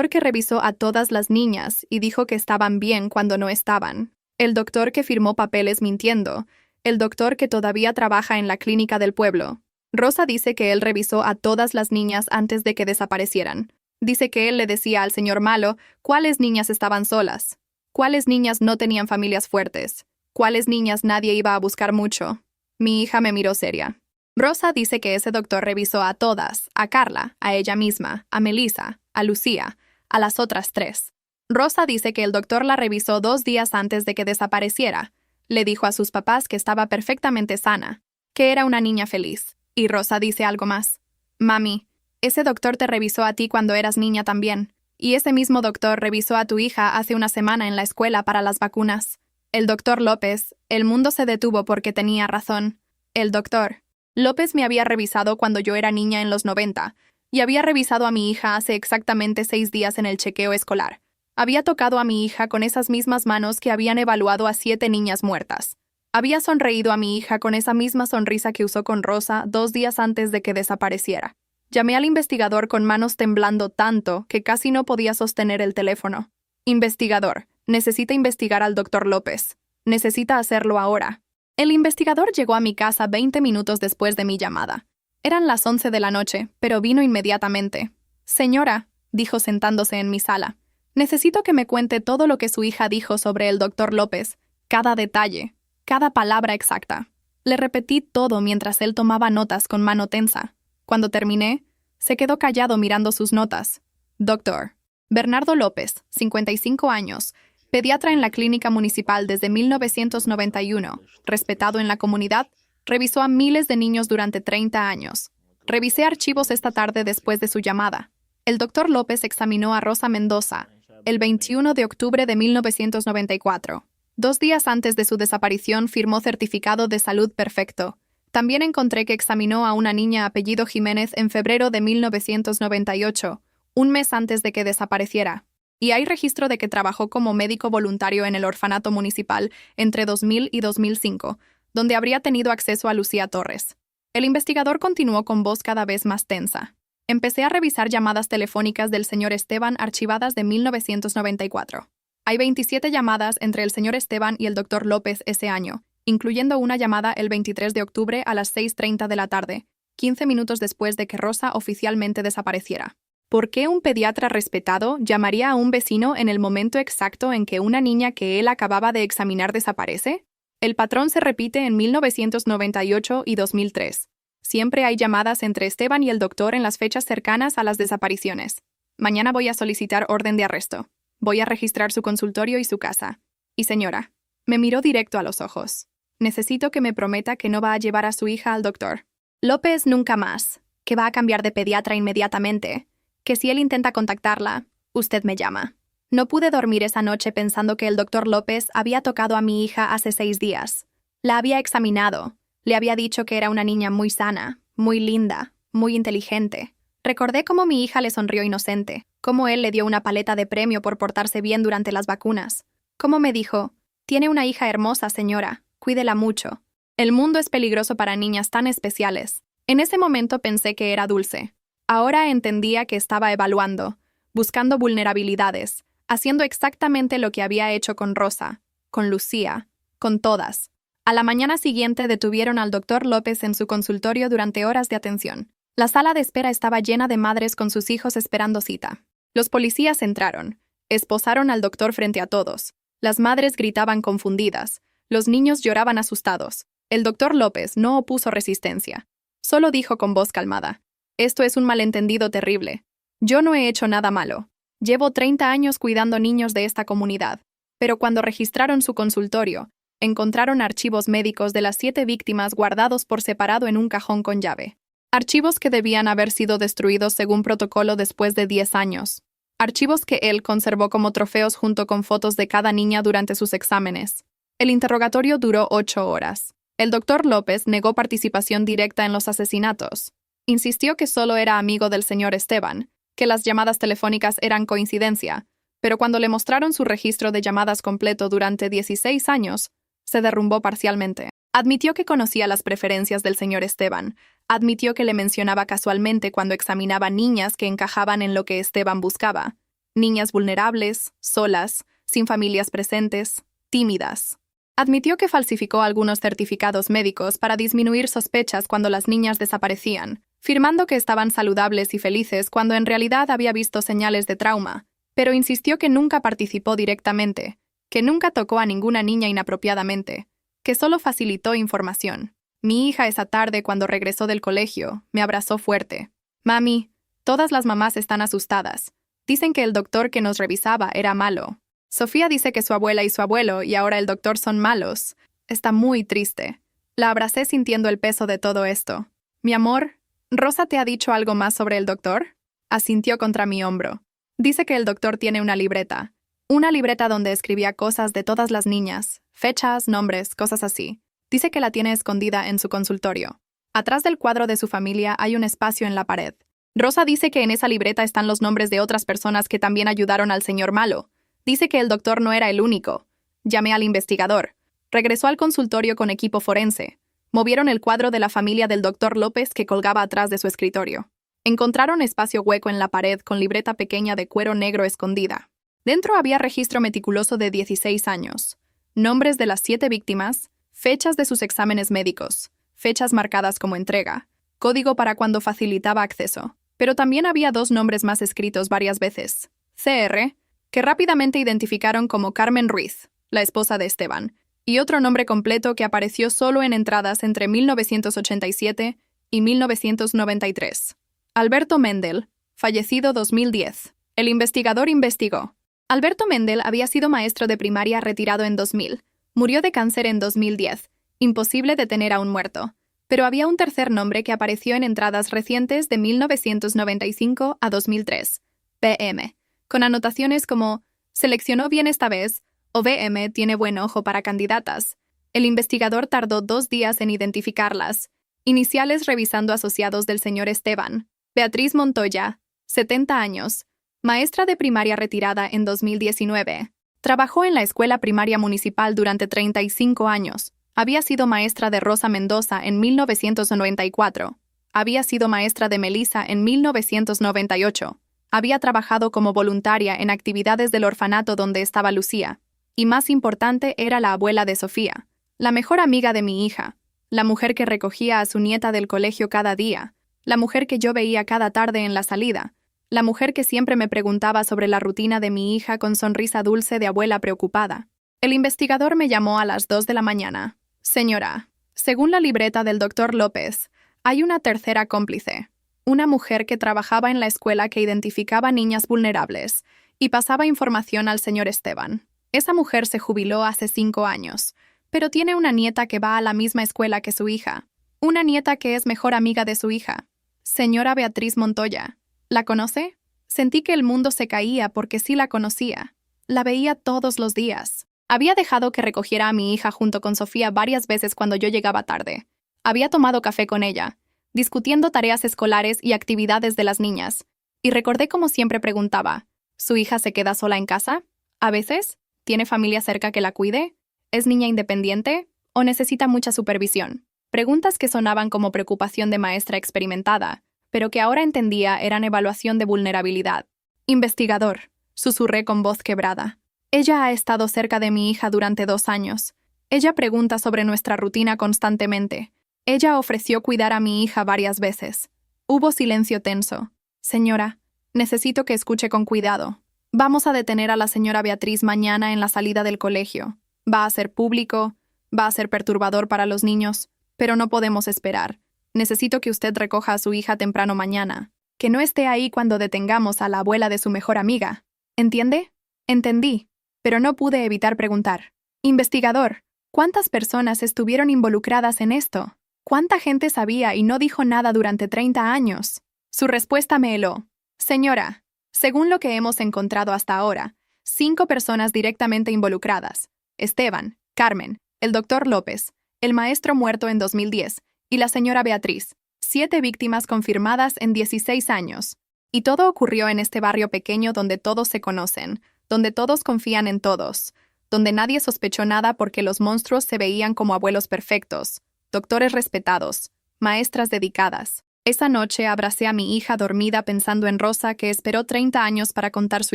que revisó a todas las niñas y dijo que estaban bien cuando no estaban, el doctor que firmó papeles mintiendo, el doctor que todavía trabaja en la clínica del pueblo. Rosa dice que él revisó a todas las niñas antes de que desaparecieran. Dice que él le decía al señor malo cuáles niñas estaban solas, cuáles niñas no tenían familias fuertes, cuáles niñas nadie iba a buscar mucho. Mi hija me miró seria. Rosa dice que ese doctor revisó a todas, a Carla, a ella misma, a Melissa, a Lucía, a las otras 3. Rosa dice que el doctor la revisó 2 días antes de que desapareciera. Le dijo a sus papás que estaba perfectamente sana, que era una niña feliz. Y Rosa dice algo más. Mami, ese doctor te revisó a ti cuando eras niña también. Y ese mismo doctor revisó a tu hija hace una semana en la escuela para las vacunas. El doctor López, el mundo se detuvo porque tenía razón. El doctor López me había revisado cuando yo era niña en los 90, y había revisado a mi hija hace exactamente 6 días en el chequeo escolar. Había tocado a mi hija con esas mismas manos que habían evaluado a 7 niñas muertas. Había sonreído a mi hija con esa misma sonrisa que usó con Rosa 2 días antes de que desapareciera. Llamé al investigador con manos temblando tanto que casi no podía sostener el teléfono. Investigador, necesita investigar al doctor López. Necesita hacerlo ahora. El investigador llegó a mi casa 20 minutos después de mi llamada. Eran las 11 de la noche, pero vino inmediatamente. Señora, dijo sentándose en mi sala, necesito que me cuente todo lo que su hija dijo sobre el doctor López, cada detalle, cada palabra exacta. Le repetí todo mientras él tomaba notas con mano tensa. Cuando terminé, se quedó callado mirando sus notas. Doctor Bernardo López, 55 años, pediatra en la clínica municipal desde 1991, respetado en la comunidad, revisó a miles de niños durante 30 años. Revisé archivos esta tarde después de su llamada. El doctor López examinó a Rosa Mendoza el 21 de octubre de 1994. 2 días antes de su desaparición firmó certificado de salud perfecto. También encontré que examinó a una niña apellido Jiménez en febrero de 1998, un mes antes de que desapareciera. Y hay registro de que trabajó como médico voluntario en el orfanato municipal entre 2000 y 2005, donde habría tenido acceso a Lucía Torres. El investigador continuó con voz cada vez más tensa. Empecé a revisar llamadas telefónicas del señor Esteban archivadas de 1994. Hay 27 llamadas entre el señor Esteban y el doctor López ese año, incluyendo una llamada el 23 de octubre a las 6:30 de la tarde, 15 minutos después de que Rosa oficialmente desapareciera. ¿Por qué un pediatra respetado llamaría a un vecino en el momento exacto en que una niña que él acababa de examinar desaparece? El patrón se repite en 1998 y 2003. Siempre hay llamadas entre Esteban y el doctor en las fechas cercanas a las desapariciones. Mañana voy a solicitar orden de arresto. Voy a registrar su consultorio y su casa. Y señora, me miró directo a los ojos. Necesito que me prometa que no va a llevar a su hija al doctor López nunca más, que va a cambiar de pediatra inmediatamente, que si él intenta contactarla, usted me llama. No pude dormir esa noche pensando que el doctor López había tocado a mi hija hace 6 días. La había examinado. Le había dicho que era una niña muy sana, muy linda, muy inteligente. Recordé cómo mi hija le sonrió inocente, cómo él le dio una paleta de premio por portarse bien durante las vacunas. Cómo me dijo, tiene una hija hermosa, señora, cuídela mucho. El mundo es peligroso para niñas tan especiales. En ese momento pensé que era dulce. Ahora entendía que estaba evaluando, buscando vulnerabilidades, haciendo exactamente lo que había hecho con Rosa, con Lucía, con todas. A la mañana siguiente detuvieron al doctor López en su consultorio durante horas de atención. La sala de espera estaba llena de madres con sus hijos esperando cita. Los policías entraron, esposaron al doctor frente a todos. Las madres gritaban confundidas, los niños lloraban asustados. El doctor López no opuso resistencia. Solo dijo con voz calmada, esto es un malentendido terrible. Yo no he hecho nada malo. Llevo 30 años cuidando niños de esta comunidad. Pero cuando registraron su consultorio, encontraron archivos médicos de las 7 víctimas guardados por separado en un cajón con llave. Archivos que debían haber sido destruidos según protocolo después de 10 años. archivos que él conservó como trofeos junto con fotos de cada niña durante sus exámenes. El interrogatorio duró 8 horas. El doctor López negó participación directa en los asesinatos. Insistió que solo era amigo del señor Esteban, que las llamadas telefónicas eran coincidencia, pero cuando le mostraron su registro de llamadas completo durante 16 años, se derrumbó parcialmente. Admitió que conocía las preferencias del señor Esteban. Admitió que le mencionaba casualmente cuando examinaba niñas que encajaban en lo que Esteban buscaba. Niñas vulnerables, solas, sin familias presentes, tímidas. Admitió que falsificó algunos certificados médicos para disminuir sospechas cuando las niñas desaparecían, firmando que estaban saludables y felices cuando en realidad había visto señales de trauma, pero insistió que nunca participó directamente, que nunca tocó a ninguna niña inapropiadamente, que solo facilitó información. Mi hija esa tarde, cuando regresó del colegio, me abrazó fuerte. Mami, todas las mamás están asustadas. Dicen que el doctor que nos revisaba era malo. Sofía dice que su abuela y su abuelo y ahora el doctor son malos. Está muy triste. La abracé sintiendo el peso de todo esto. Mi amor, ¿Rosa te ha dicho algo más sobre el doctor? Asintió contra mi hombro. Dice que el doctor tiene una libreta. Una libreta donde escribía cosas de todas las niñas, fechas, nombres, cosas así. Dice que la tiene escondida en su consultorio. Atrás del cuadro de su familia hay un espacio en la pared. Rosa dice que en esa libreta están los nombres de otras personas que también ayudaron al señor malo. Dice que el doctor no era el único. Llamé al investigador. Regresó al consultorio con equipo forense. Movieron el cuadro de la familia del doctor López que colgaba atrás de su escritorio. Encontraron espacio hueco en la pared con libreta pequeña de cuero negro escondida. Dentro había registro meticuloso de 16 años, nombres de las 7 víctimas, fechas de sus exámenes médicos, fechas marcadas como entrega, código para cuando facilitaba acceso. Pero también había 2 nombres más escritos varias veces. CR, que rápidamente identificaron como Carmen Ruiz, la esposa de Esteban, y otro nombre completo que apareció solo en entradas entre 1987 y 1993. Alberto Mendel, fallecido 2010. El investigador investigó. Alberto Mendel había sido maestro de primaria retirado en 2000. Murió de cáncer en 2010. Imposible detener a un muerto. Pero había un tercer nombre que apareció en entradas recientes de 1995 a 2003. BM, con anotaciones como «seleccionó bien esta vez» o «BM tiene buen ojo para candidatas». El investigador tardó 2 días en identificarlas. Iniciales revisando asociados del señor Esteban. Beatriz Montoya, 70 años. Maestra de primaria retirada en 2019. Trabajó en la escuela primaria municipal durante 35 años. Había sido maestra de Rosa Mendoza en 1994. Había sido maestra de Melissa en 1998. Había trabajado como voluntaria en actividades del orfanato donde estaba Lucía. Y más importante era la abuela de Sofía, la mejor amiga de mi hija, la mujer que recogía a su nieta del colegio cada día, la mujer que yo veía cada tarde en la salida, la mujer que siempre me preguntaba sobre la rutina de mi hija con sonrisa dulce de abuela preocupada. El investigador me llamó a las 2 de la mañana. Señora, según la libreta del doctor López, hay una tercera cómplice, una mujer que trabajaba en la escuela que identificaba niñas vulnerables y pasaba información al señor Esteban. Esa mujer se jubiló hace 5 años, pero tiene una nieta que va a la misma escuela que su hija, una nieta que es mejor amiga de su hija. Señora Beatriz Montoya, ¿la conoce? Sentí que el mundo se caía porque sí la conocía. La veía todos los días. Había dejado que recogiera a mi hija junto con Sofía varias veces cuando yo llegaba tarde. Había tomado café con ella, discutiendo tareas escolares y actividades de las niñas. Y recordé como siempre preguntaba, ¿su hija se queda sola en casa? ¿A veces? ¿Tiene familia cerca que la cuide? ¿Es niña independiente? ¿O necesita mucha supervisión? Preguntas que sonaban como preocupación de maestra experimentada, pero que ahora entendía eran evaluación de vulnerabilidad. Investigador, susurré con voz quebrada. Ella ha estado cerca de mi hija durante 2 años. Ella pregunta sobre nuestra rutina constantemente. Ella ofreció cuidar a mi hija varias veces. Hubo silencio tenso. Señora, necesito que escuche con cuidado. Vamos a detener a la señora Beatriz mañana en la salida del colegio. Va a ser público, va a ser perturbador para los niños, pero no podemos esperar. Necesito que usted recoja a su hija temprano mañana. Que no esté ahí cuando detengamos a la abuela de su mejor amiga. ¿Entiende? Entendí, pero no pude evitar preguntar. Investigador, ¿cuántas personas estuvieron involucradas en esto? ¿Cuánta gente sabía y no dijo nada durante 30 años? Su respuesta me heló. Señora, Según lo que hemos encontrado hasta ahora, 5 personas directamente involucradas: Esteban, Carmen, el doctor López, el maestro muerto en 2010 y la señora Beatriz. 7 víctimas confirmadas en 16 años. Y todo ocurrió en este barrio pequeño donde todos se conocen, donde todos confían en todos, donde nadie sospechó nada porque los monstruos se veían como abuelos perfectos, doctores respetados, maestras dedicadas. Esa noche abracé a mi hija dormida pensando en Rosa, que esperó 30 años para contar su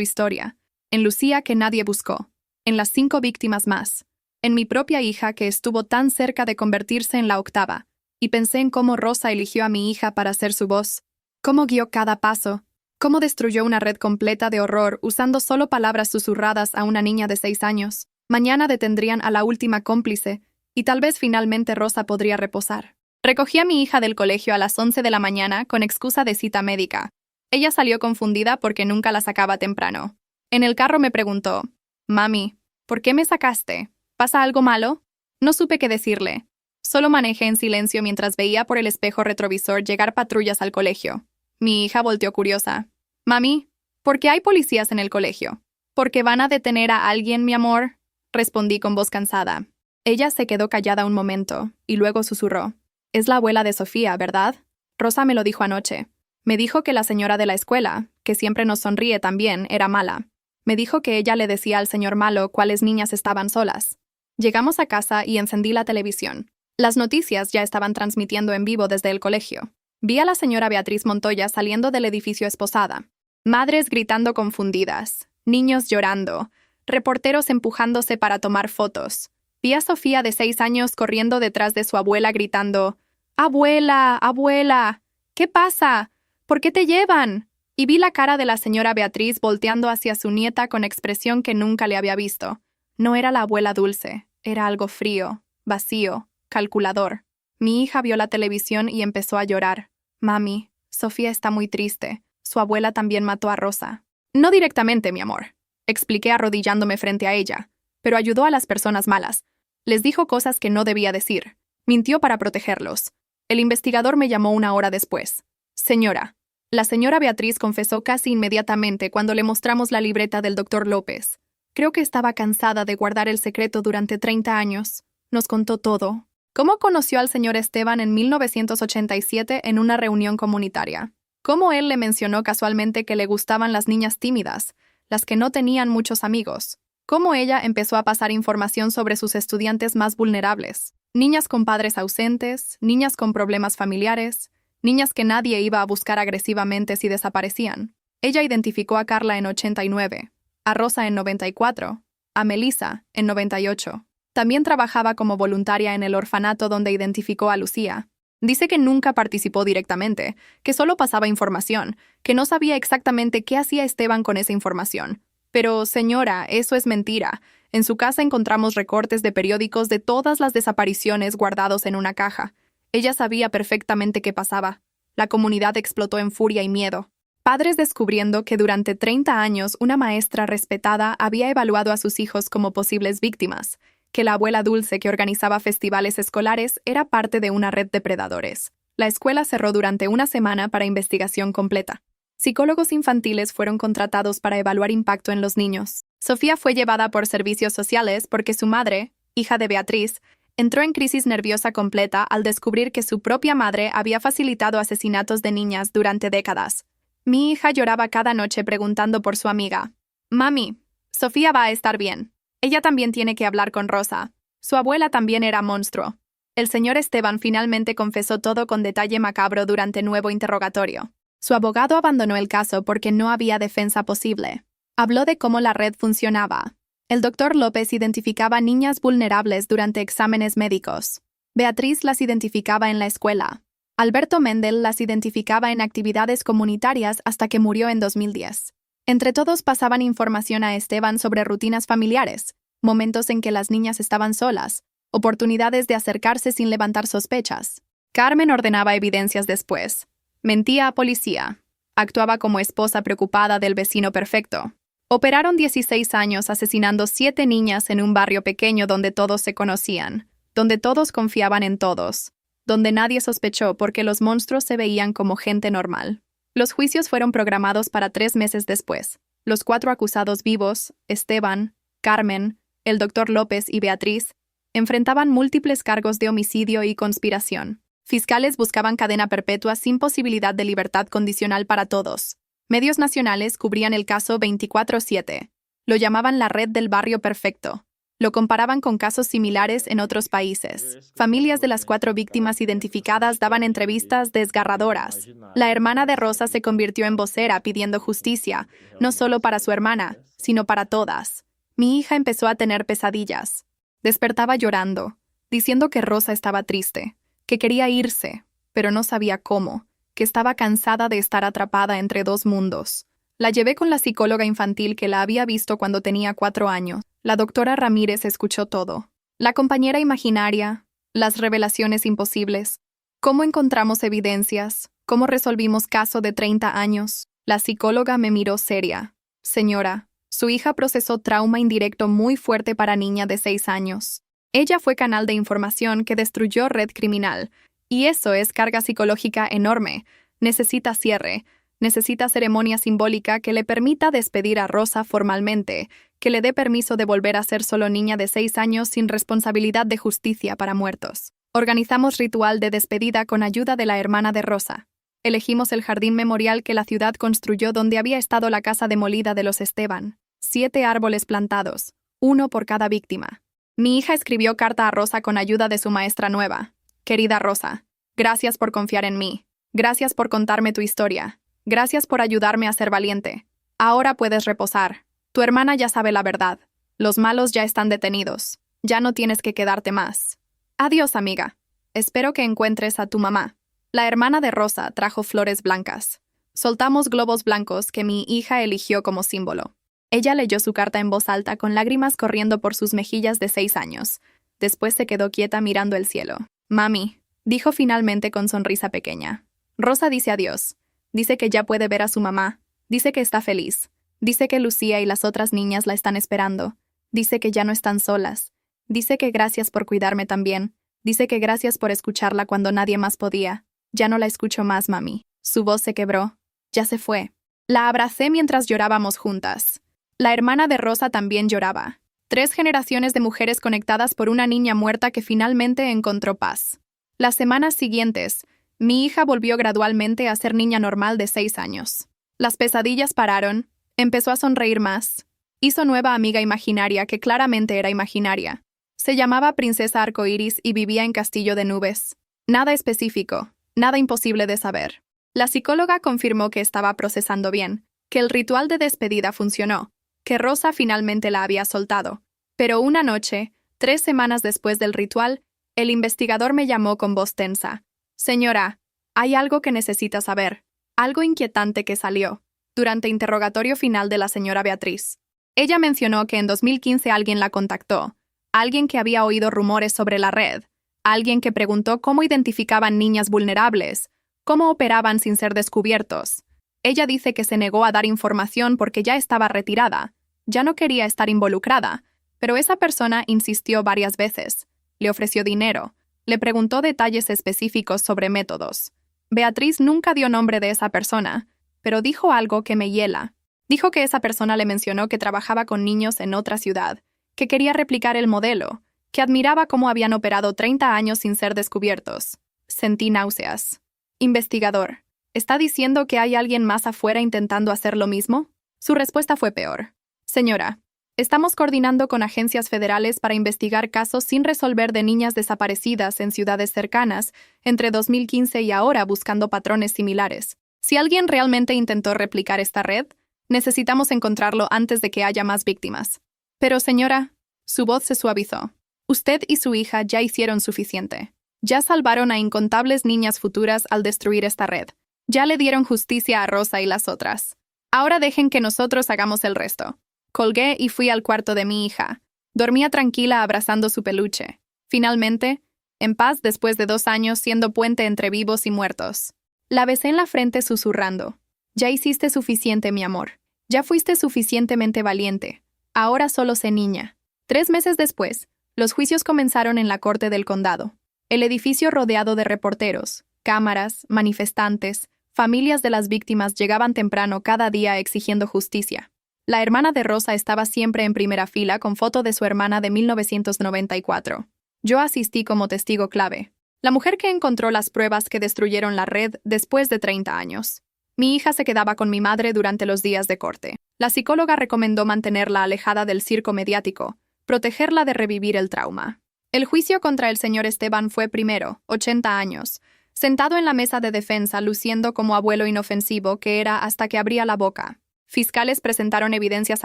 historia, en Lucía, que nadie buscó, en las 5 víctimas más, en mi propia hija, que estuvo tan cerca de convertirse en la 8ª, y pensé en cómo Rosa eligió a mi hija para ser su voz, cómo guió cada paso, cómo destruyó una red completa de horror usando solo palabras susurradas a una niña de 6 años. Mañana detendrían a la última cómplice, y tal vez finalmente Rosa podría reposar. Recogí a mi hija del colegio a las 11 de la mañana con excusa de cita médica. Ella salió confundida porque nunca la sacaba temprano. En el carro me preguntó: «Mami, ¿por qué me sacaste? ¿Pasa algo malo?». No supe qué decirle. Solo manejé en silencio mientras veía por el espejo retrovisor llegar patrullas al colegio. Mi hija volteó curiosa. «Mami, ¿por qué hay policías en el colegio?». «¿Porque van a detener a alguien, mi amor?», respondí con voz cansada. Ella se quedó callada un momento y luego susurró: «Es la abuela de Sofía, ¿verdad? Rosa me lo dijo anoche. Me dijo que la señora de la escuela, que siempre nos sonríe también, era mala. Me dijo que ella le decía al señor malo cuáles niñas estaban solas». Llegamos a casa y encendí la televisión. Las noticias ya estaban transmitiendo en vivo desde el colegio. Vi a la señora Beatriz Montoya saliendo del edificio esposada. Madres gritando confundidas, niños llorando, reporteros empujándose para tomar fotos. Vi a Sofía de 6 años corriendo detrás de su abuela gritando: «¡Abuela, abuela! ¿Qué pasa? ¿Por qué te llevan?». Y vi la cara de la señora Beatriz volteando hacia su nieta con expresión que nunca le había visto. No era la abuela dulce, era algo frío, vacío, calculador. Mi hija vio la televisión y empezó a llorar. «Mami, Sofía está muy triste. Su abuela también mató a Rosa». «No directamente, mi amor», expliqué arrodillándome frente a ella, pero ayudó a las personas malas. Les dijo cosas que no debía decir. Mintió para protegerlos. El investigador me llamó 1 hora después. «Señora». La señora Beatriz confesó casi inmediatamente cuando le mostramos la libreta del doctor López. Creo que estaba cansada de guardar el secreto durante 30 años. Nos contó todo. Cómo conoció al señor Esteban en 1987 en una reunión comunitaria. Cómo él le mencionó casualmente que le gustaban las niñas tímidas, las que no tenían muchos amigos. Cómo ella empezó a pasar información sobre sus estudiantes más vulnerables. Niñas con padres ausentes, niñas con problemas familiares, niñas que nadie iba a buscar agresivamente si desaparecían. Ella identificó a Carla en 89, a Rosa en 94, a Melissa en 98. También trabajaba como voluntaria en el orfanato donde identificó a Lucía. Dice que nunca participó directamente, que solo pasaba información, que no sabía exactamente qué hacía Esteban con esa información. Pero, señora, eso es mentira. En su casa encontramos recortes de periódicos de todas las desapariciones guardados en una caja. Ella sabía perfectamente qué pasaba. La comunidad explotó en furia y miedo. Padres descubriendo que durante 30 años una maestra respetada había evaluado a sus hijos como posibles víctimas, que la abuela dulce que organizaba festivales escolares era parte de una red de predadores. La escuela cerró durante 1 semana para investigación completa. Psicólogos infantiles fueron contratados para evaluar impacto en los niños. Sofía fue llevada por servicios sociales porque su madre, hija de Beatriz, entró en crisis nerviosa completa al descubrir que su propia madre había facilitado asesinatos de niñas durante décadas. Mi hija lloraba cada noche preguntando por su amiga. «Mami, Sofía va a estar bien. Ella también tiene que hablar con Rosa. Su abuela también era monstruo». El señor Esteban finalmente confesó todo con detalle macabro durante nuevo interrogatorio. Su abogado abandonó el caso porque no había defensa posible. Habló de cómo la red funcionaba. El doctor López identificaba niñas vulnerables durante exámenes médicos. Beatriz las identificaba en la escuela. Alberto Mendel las identificaba en actividades comunitarias hasta que murió en 2010. Entre todos pasaban información a Esteban sobre rutinas familiares, momentos en que las niñas estaban solas, oportunidades de acercarse sin levantar sospechas. Carmen ordenaba evidencias después. Mentía a policía. Actuaba como esposa preocupada del vecino perfecto. Operaron 16 años asesinando 7 niñas en un barrio pequeño donde todos se conocían, donde todos confiaban en todos, donde nadie sospechó porque los monstruos se veían como gente normal. Los juicios fueron programados para 3 meses después. Los 4 acusados vivos, Esteban, Carmen, el doctor López y Beatriz, enfrentaban múltiples cargos de homicidio y conspiración. Fiscales buscaban cadena perpetua sin posibilidad de libertad condicional para todos. Medios nacionales cubrían el caso 24/7. Lo llamaban la red del barrio perfecto. Lo comparaban con casos similares en otros países. Familias de las 4 víctimas identificadas daban entrevistas desgarradoras. La hermana de Rosa se convirtió en vocera pidiendo justicia, no solo para su hermana, sino para todas. Mi hija empezó a tener pesadillas. Despertaba llorando, diciendo que Rosa estaba triste, que quería irse, pero no sabía cómo, que estaba cansada de estar atrapada entre 2 mundos. La llevé con la psicóloga infantil que la había visto cuando tenía 4 años. La doctora Ramírez escuchó todo. La compañera imaginaria, las revelaciones imposibles. ¿Cómo encontramos evidencias? ¿Cómo resolvimos caso de 30 años? La psicóloga me miró seria. Señora, su hija procesó trauma indirecto muy fuerte para niña de 6 años. Ella fue canal de información que destruyó red criminal. Y eso es carga psicológica enorme. Necesita cierre. Necesita ceremonia simbólica que le permita despedir a Rosa formalmente, que le dé permiso de volver a ser solo niña de 6 años sin responsabilidad de justicia para muertos. Organizamos ritual de despedida con ayuda de la hermana de Rosa. Elegimos el jardín memorial que la ciudad construyó donde había estado la casa demolida de los Esteban. 7 árboles plantados, 1 por cada víctima. Mi hija escribió carta a Rosa con ayuda de su maestra nueva. Querida Rosa, gracias por confiar en mí. Gracias por contarme tu historia. Gracias por ayudarme a ser valiente. Ahora puedes reposar. Tu hermana ya sabe la verdad. Los malos ya están detenidos. Ya no tienes que quedarte más. Adiós, amiga. Espero que encuentres a tu mamá. La hermana de Rosa trajo flores blancas. Soltamos globos blancos que mi hija eligió como símbolo. Ella leyó su carta en voz alta con lágrimas corriendo por sus mejillas de 6 años. Después se quedó quieta mirando el cielo. Mami, dijo finalmente con sonrisa pequeña. Rosa dice adiós. Dice que ya puede ver a su mamá. Dice que está feliz. Dice que Lucía y las otras niñas la están esperando. Dice que ya no están solas. Dice que gracias por cuidarme también. Dice que gracias por escucharla cuando nadie más podía. Ya no la escucho más, mami. Su voz se quebró. Ya se fue. La abracé mientras llorábamos juntas. La hermana de Rosa también lloraba. 3 generaciones de mujeres conectadas por una niña muerta que finalmente encontró paz. Las semanas siguientes, mi hija volvió gradualmente a ser niña normal de 6 años. Las pesadillas pararon, empezó a sonreír más. Hizo nueva amiga imaginaria que claramente era imaginaria. Se llamaba Princesa Arcoíris y vivía en Castillo de Nubes. Nada específico, nada imposible de saber. La psicóloga confirmó que estaba procesando bien, que el ritual de despedida funcionó, que Rosa finalmente la había soltado. Pero una noche, 3 semanas después del ritual, el investigador me llamó con voz tensa. Señora, hay algo que necesita saber, algo inquietante que salió, durante interrogatorio final de la señora Beatriz. Ella mencionó que en 2015 alguien la contactó, alguien que había oído rumores sobre la red, alguien que preguntó cómo identificaban niñas vulnerables, cómo operaban sin ser descubiertos. Ella dice que se negó a dar información porque ya estaba retirada, ya no quería estar involucrada, pero esa persona insistió varias veces, le ofreció dinero, le preguntó detalles específicos sobre métodos. Beatriz nunca dio nombre de esa persona, pero dijo algo que me hiela. Dijo que esa persona le mencionó que trabajaba con niños en otra ciudad, que quería replicar el modelo, que admiraba cómo habían operado 30 años sin ser descubiertos. Sentí náuseas. Investigador, ¿está diciendo que hay alguien más afuera intentando hacer lo mismo? Su respuesta fue peor. Señora, estamos coordinando con agencias federales para investigar casos sin resolver de niñas desaparecidas en ciudades cercanas entre 2015 y ahora buscando patrones similares. Si alguien realmente intentó replicar esta red, necesitamos encontrarlo antes de que haya más víctimas. Pero señora, su voz se suavizó. Usted y su hija ya hicieron suficiente. Ya salvaron a incontables niñas futuras al destruir esta red. Ya le dieron justicia a Rosa y las otras. Ahora dejen que nosotros hagamos el resto. Colgué y fui al cuarto de mi hija. Dormía tranquila abrazando su peluche. Finalmente, en paz después de 2 años siendo puente entre vivos y muertos. La besé en la frente susurrando. Ya hiciste suficiente, mi amor. Ya fuiste suficientemente valiente. Ahora solo sé niña. 3 meses después, los juicios comenzaron en la corte del condado. El edificio rodeado de reporteros, cámaras, manifestantes, Familias de las víctimas llegaban temprano cada día exigiendo justicia. La hermana de Rosa estaba siempre en primera fila con foto de su hermana de 1994. Yo asistí como testigo clave. La mujer que encontró las pruebas que destruyeron la red después de 30 años. Mi hija se quedaba con mi madre durante los días de corte. La psicóloga recomendó mantenerla alejada del circo mediático, protegerla de revivir el trauma. El juicio contra el señor Esteban fue primero, 80 años, sentado en la mesa de defensa luciendo como abuelo inofensivo que era hasta que abría la boca. Fiscales presentaron evidencias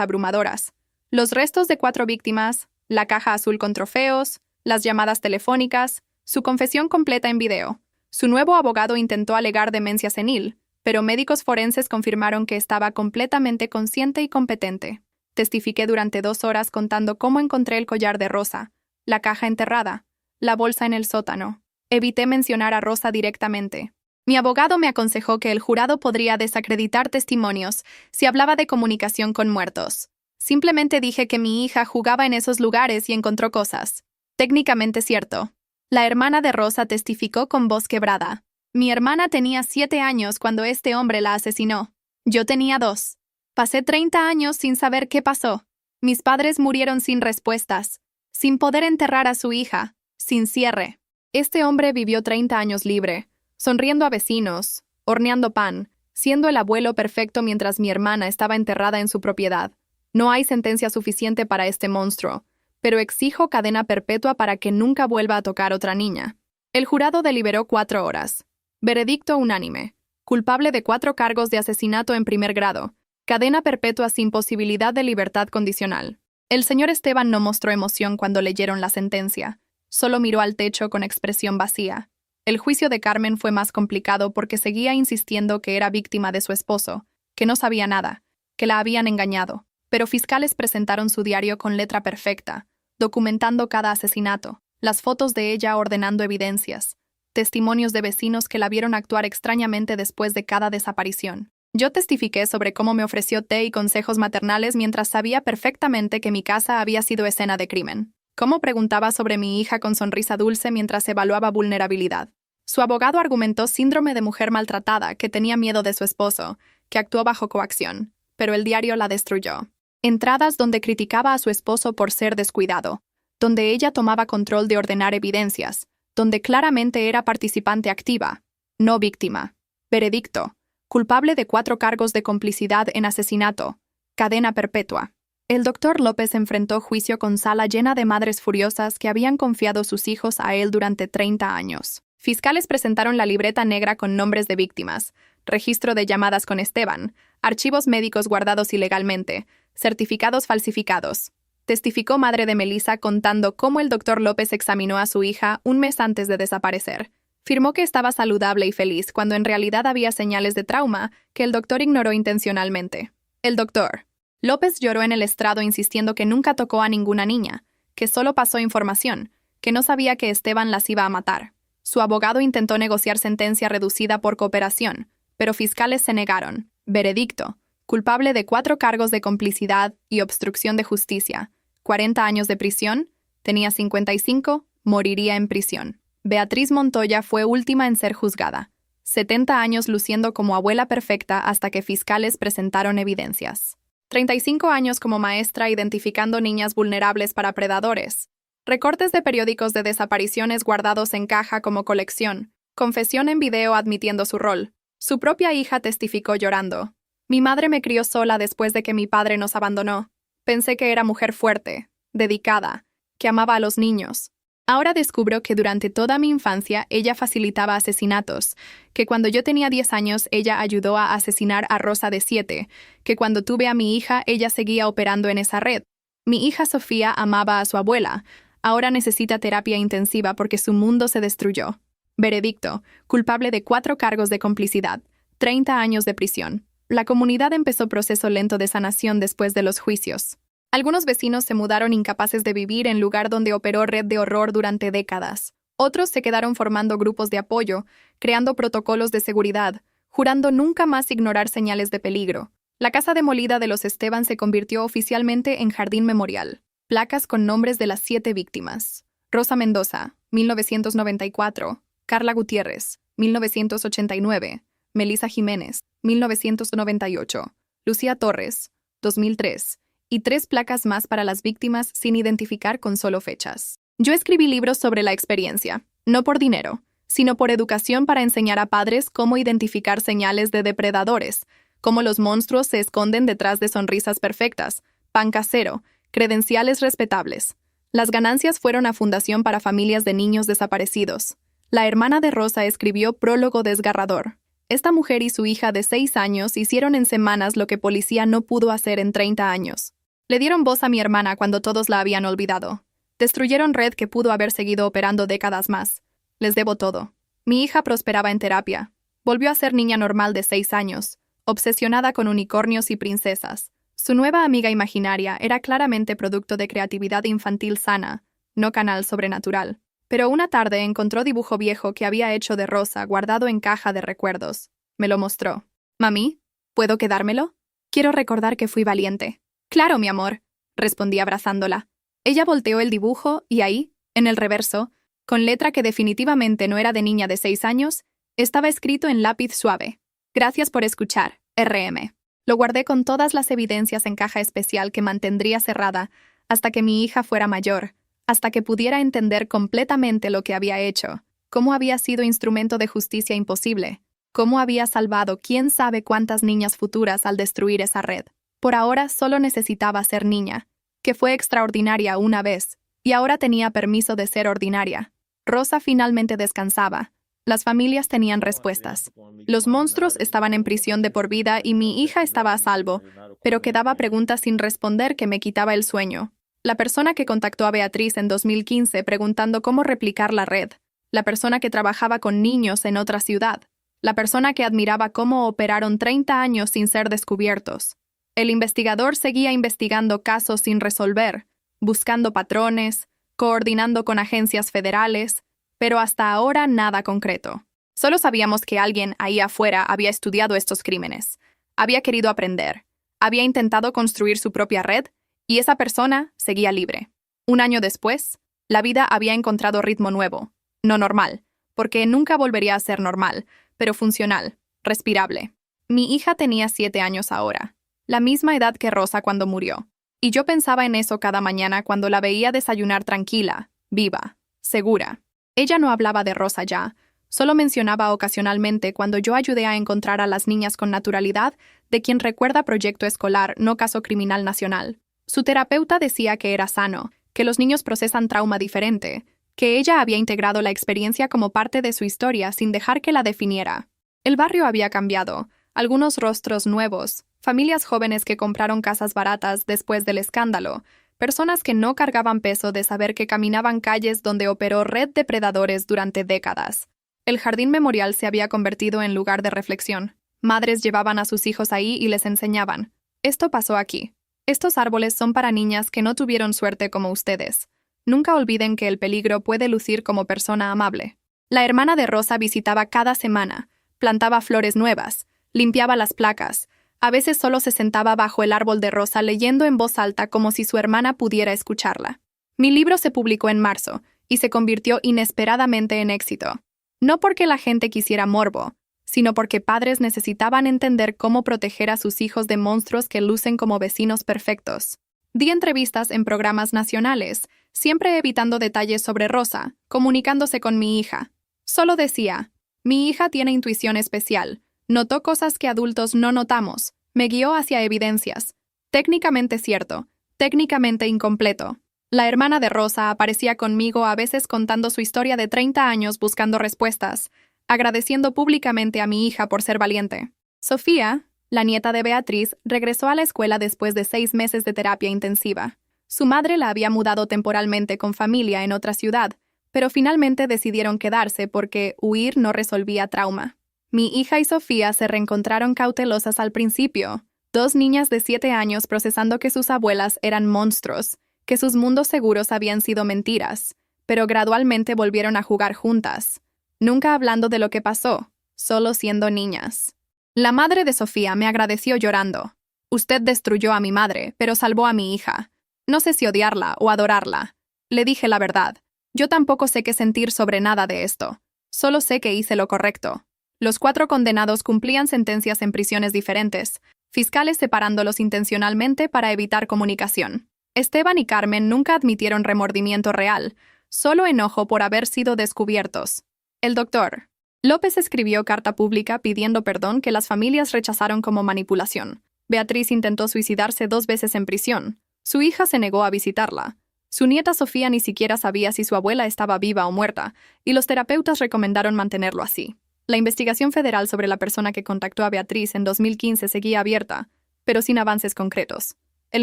abrumadoras. Los restos de 4 víctimas, la caja azul con trofeos, las llamadas telefónicas, su confesión completa en video. Su nuevo abogado intentó alegar demencia senil, pero médicos forenses confirmaron que estaba completamente consciente y competente. Testifiqué durante 2 horas contando cómo encontré el collar de Rosa, la caja enterrada, la bolsa en el sótano. Evité mencionar a Rosa directamente. Mi abogado me aconsejó que el jurado podría desacreditar testimonios si hablaba de comunicación con muertos. Simplemente dije que mi hija jugaba en esos lugares y encontró cosas. Técnicamente cierto. La hermana de Rosa testificó con voz quebrada. Mi hermana tenía 7 años cuando este hombre la asesinó. Yo tenía 2. Pasé 30 años sin saber qué pasó. Mis padres murieron sin respuestas, sin poder enterrar a su hija, sin cierre. Este hombre vivió 30 años libre, sonriendo a vecinos, horneando pan, siendo el abuelo perfecto mientras mi hermana estaba enterrada en su propiedad. No hay sentencia suficiente para este monstruo, pero exijo cadena perpetua para que nunca vuelva a tocar otra niña. El jurado deliberó 4 horas. Veredicto unánime. Culpable de 4 cargos de asesinato en primer grado. Cadena perpetua sin posibilidad de libertad condicional. El señor Esteban no mostró emoción cuando leyeron la sentencia. Solo miró al techo con expresión vacía. El juicio de Carmen fue más complicado porque seguía insistiendo que era víctima de su esposo, que no sabía nada, que la habían engañado. Pero fiscales presentaron su diario con letra perfecta, documentando cada asesinato, las fotos de ella ordenando evidencias, testimonios de vecinos que la vieron actuar extrañamente después de cada desaparición. Yo testifiqué sobre cómo me ofreció té y consejos maternales mientras sabía perfectamente que mi casa había sido escena de crimen. Cómo preguntaba sobre mi hija con sonrisa dulce mientras evaluaba vulnerabilidad. Su abogado argumentó síndrome de mujer maltratada, que tenía miedo de su esposo, que actuó bajo coacción, pero el diario la destruyó. Entradas donde criticaba a su esposo por ser descuidado, donde ella tomaba control de ordenar evidencias, donde claramente era participante activa, no víctima. Veredicto. Culpable de 4 cargos de complicidad en asesinato. Cadena perpetua. El doctor López enfrentó juicio con sala llena de madres furiosas que habían confiado sus hijos a él durante 30 años. Fiscales presentaron la libreta negra con nombres de víctimas, registro de llamadas con Esteban, archivos médicos guardados ilegalmente, certificados falsificados. Testificó madre de Melissa contando cómo el doctor López examinó a su hija un mes antes de desaparecer. Firmó que estaba saludable y feliz cuando en realidad había señales de trauma que el doctor ignoró intencionalmente. El doctor López lloró en el estrado insistiendo que nunca tocó a ninguna niña, que solo pasó información, que no sabía que Esteban las iba a matar. Su abogado intentó negociar sentencia reducida por cooperación, pero fiscales se negaron. Veredicto. Culpable de 4 cargos de complicidad y obstrucción de justicia. 40 años de prisión. Tenía 55. Moriría en prisión. Beatriz Montoya fue última en ser juzgada. 70 años luciendo como abuela perfecta hasta que fiscales presentaron evidencias. 35 años como maestra identificando niñas vulnerables para predadores. Recortes de periódicos de desapariciones guardados en caja como colección. Confesión en video admitiendo su rol. Su propia hija testificó llorando. Mi madre me crió sola después de que mi padre nos abandonó. Pensé que era mujer fuerte, dedicada, que amaba a los niños. Ahora descubro que durante toda mi infancia ella facilitaba asesinatos, que cuando yo tenía 10 años ella ayudó a asesinar a Rosa de 7, que cuando tuve a mi hija ella seguía operando en esa red. Mi hija Sofía amaba a su abuela, ahora necesita terapia intensiva porque su mundo se destruyó. Veredicto, culpable de 4 cargos de complicidad, 30 años de prisión. La comunidad empezó proceso lento de sanación después de los juicios. Algunos vecinos se mudaron incapaces de vivir en lugar donde operó red de horror durante décadas. Otros se quedaron formando grupos de apoyo, creando protocolos de seguridad, jurando nunca más ignorar señales de peligro. La casa demolida de los Esteban se convirtió oficialmente en jardín memorial. Placas con nombres de las 7 víctimas. Rosa Mendoza, 1994. Carla Gutiérrez, 1989. Melissa Jiménez, 1998, Lucía Torres, 2003, y 3 placas más para las víctimas sin identificar con solo fechas. Yo escribí libros sobre la experiencia, no por dinero, sino por educación para enseñar a padres cómo identificar señales de depredadores, cómo los monstruos se esconden detrás de sonrisas perfectas, pan casero, credenciales respetables. Las ganancias fueron a Fundación para Familias de Niños Desaparecidos. La hermana de Rosa escribió prólogo desgarrador. Esta mujer y su hija de 6 años hicieron en semanas lo que policía no pudo hacer en 30 años. Le dieron voz a mi hermana cuando todos la habían olvidado. Destruyeron red que pudo haber seguido operando décadas más. Les debo todo. Mi hija prosperaba en terapia. Volvió a ser niña normal de 6 años, obsesionada con unicornios y princesas. Su nueva amiga imaginaria era claramente producto de creatividad infantil sana, no canal sobrenatural. Pero una tarde encontró dibujo viejo que había hecho de Rosa guardado en caja de recuerdos. Me lo mostró. «Mami, ¿puedo quedármelo? Quiero recordar que fui valiente». «Claro, mi amor», respondí abrazándola. Ella volteó el dibujo y ahí, en el reverso, con letra que definitivamente no era de niña de 6 años, estaba escrito en lápiz suave: «Gracias por escuchar, RM». Lo guardé con todas las evidencias en caja especial que mantendría cerrada hasta que mi hija fuera mayor, hasta que pudiera entender completamente lo que había hecho, cómo había sido instrumento de justicia imposible, cómo había salvado quién sabe cuántas niñas futuras al destruir esa red. Por ahora solo necesitaba ser niña, que fue extraordinaria una vez, y ahora tenía permiso de ser ordinaria. Rosa finalmente descansaba. Las familias tenían respuestas. Los monstruos estaban en prisión de por vida y mi hija estaba a salvo, pero quedaba preguntas sin responder que me quitaba el sueño. La persona que contactó a Beatriz en 2015 preguntando cómo replicar la red. La persona que trabajaba con niños en otra ciudad. La persona que admiraba cómo operaron 30 años sin ser descubiertos. El investigador seguía investigando casos sin resolver, buscando patrones, coordinando con agencias federales, pero hasta ahora nada concreto. Solo sabíamos que alguien ahí afuera había estudiado estos crímenes, había querido aprender, había intentado construir su propia red, y esa persona seguía libre. Un año después, la vida había encontrado ritmo nuevo, no normal, porque nunca volvería a ser normal, pero funcional, respirable. Mi hija tenía 7 años ahora, la misma edad que Rosa cuando murió, y yo pensaba en eso cada mañana cuando la veía desayunar tranquila, viva, segura. Ella no hablaba de Rosa ya, solo mencionaba ocasionalmente cuando yo ayudé a encontrar a las niñas con naturalidad de quien recuerda proyecto escolar, no caso criminal nacional. Su terapeuta decía que era sano, que los niños procesan trauma diferente, que ella había integrado la experiencia como parte de su historia sin dejar que la definiera. El barrio había cambiado, algunos rostros nuevos, familias jóvenes que compraron casas baratas después del escándalo, personas que no cargaban peso de saber que caminaban calles donde operó red de predadores durante décadas. El jardín memorial se había convertido en lugar de reflexión. Madres llevaban a sus hijos ahí y les enseñaban: esto pasó aquí. Estos árboles son para niñas que no tuvieron suerte como ustedes. Nunca olviden que el peligro puede lucir como persona amable. La hermana de Rosa visitaba cada semana, plantaba flores nuevas, limpiaba las placas. A veces solo se sentaba bajo el árbol de Rosa leyendo en voz alta como si su hermana pudiera escucharla. Mi libro se publicó en marzo y se convirtió inesperadamente en éxito. No porque la gente quisiera morbo, sino porque padres necesitaban entender cómo proteger a sus hijos de monstruos que lucen como vecinos perfectos. Di entrevistas en programas nacionales, siempre evitando detalles sobre Rosa, comunicándose con mi hija. Solo decía: mi hija tiene intuición especial. Notó cosas que adultos no notamos. Me guió hacia evidencias. Técnicamente cierto, técnicamente incompleto. La hermana de Rosa aparecía conmigo a veces contando su historia de 30 años buscando respuestas, agradeciendo públicamente a mi hija por ser valiente. Sofía, la nieta de Beatriz, regresó a la escuela después de 6 meses de terapia intensiva. Su madre la había mudado temporalmente con familia en otra ciudad, pero finalmente decidieron quedarse porque huir no resolvía trauma. Mi hija y Sofía se reencontraron cautelosas al principio, 2 niñas de 7 años procesando que sus abuelas eran monstruos, que sus mundos seguros habían sido mentiras, pero gradualmente volvieron a jugar juntas, nunca hablando de lo que pasó, solo siendo niñas. La madre de Sofía me agradeció llorando. Usted destruyó a mi madre, pero salvó a mi hija. No sé si odiarla o adorarla. Le dije la verdad. Yo tampoco sé qué sentir sobre nada de esto. Solo sé que hice lo correcto. Los 4 condenados cumplían sentencias en prisiones diferentes, fiscales separándolos intencionalmente para evitar comunicación. Esteban y Carmen nunca admitieron remordimiento real, solo enojo por haber sido descubiertos. El doctor López escribió carta pública pidiendo perdón que las familias rechazaron como manipulación. Beatriz intentó suicidarse 2 veces en prisión. Su hija se negó a visitarla. Su nieta Sofía ni siquiera sabía si su abuela estaba viva o muerta, y los terapeutas recomendaron mantenerlo así. La investigación federal sobre la persona que contactó a Beatriz en 2015 seguía abierta, pero sin avances concretos. El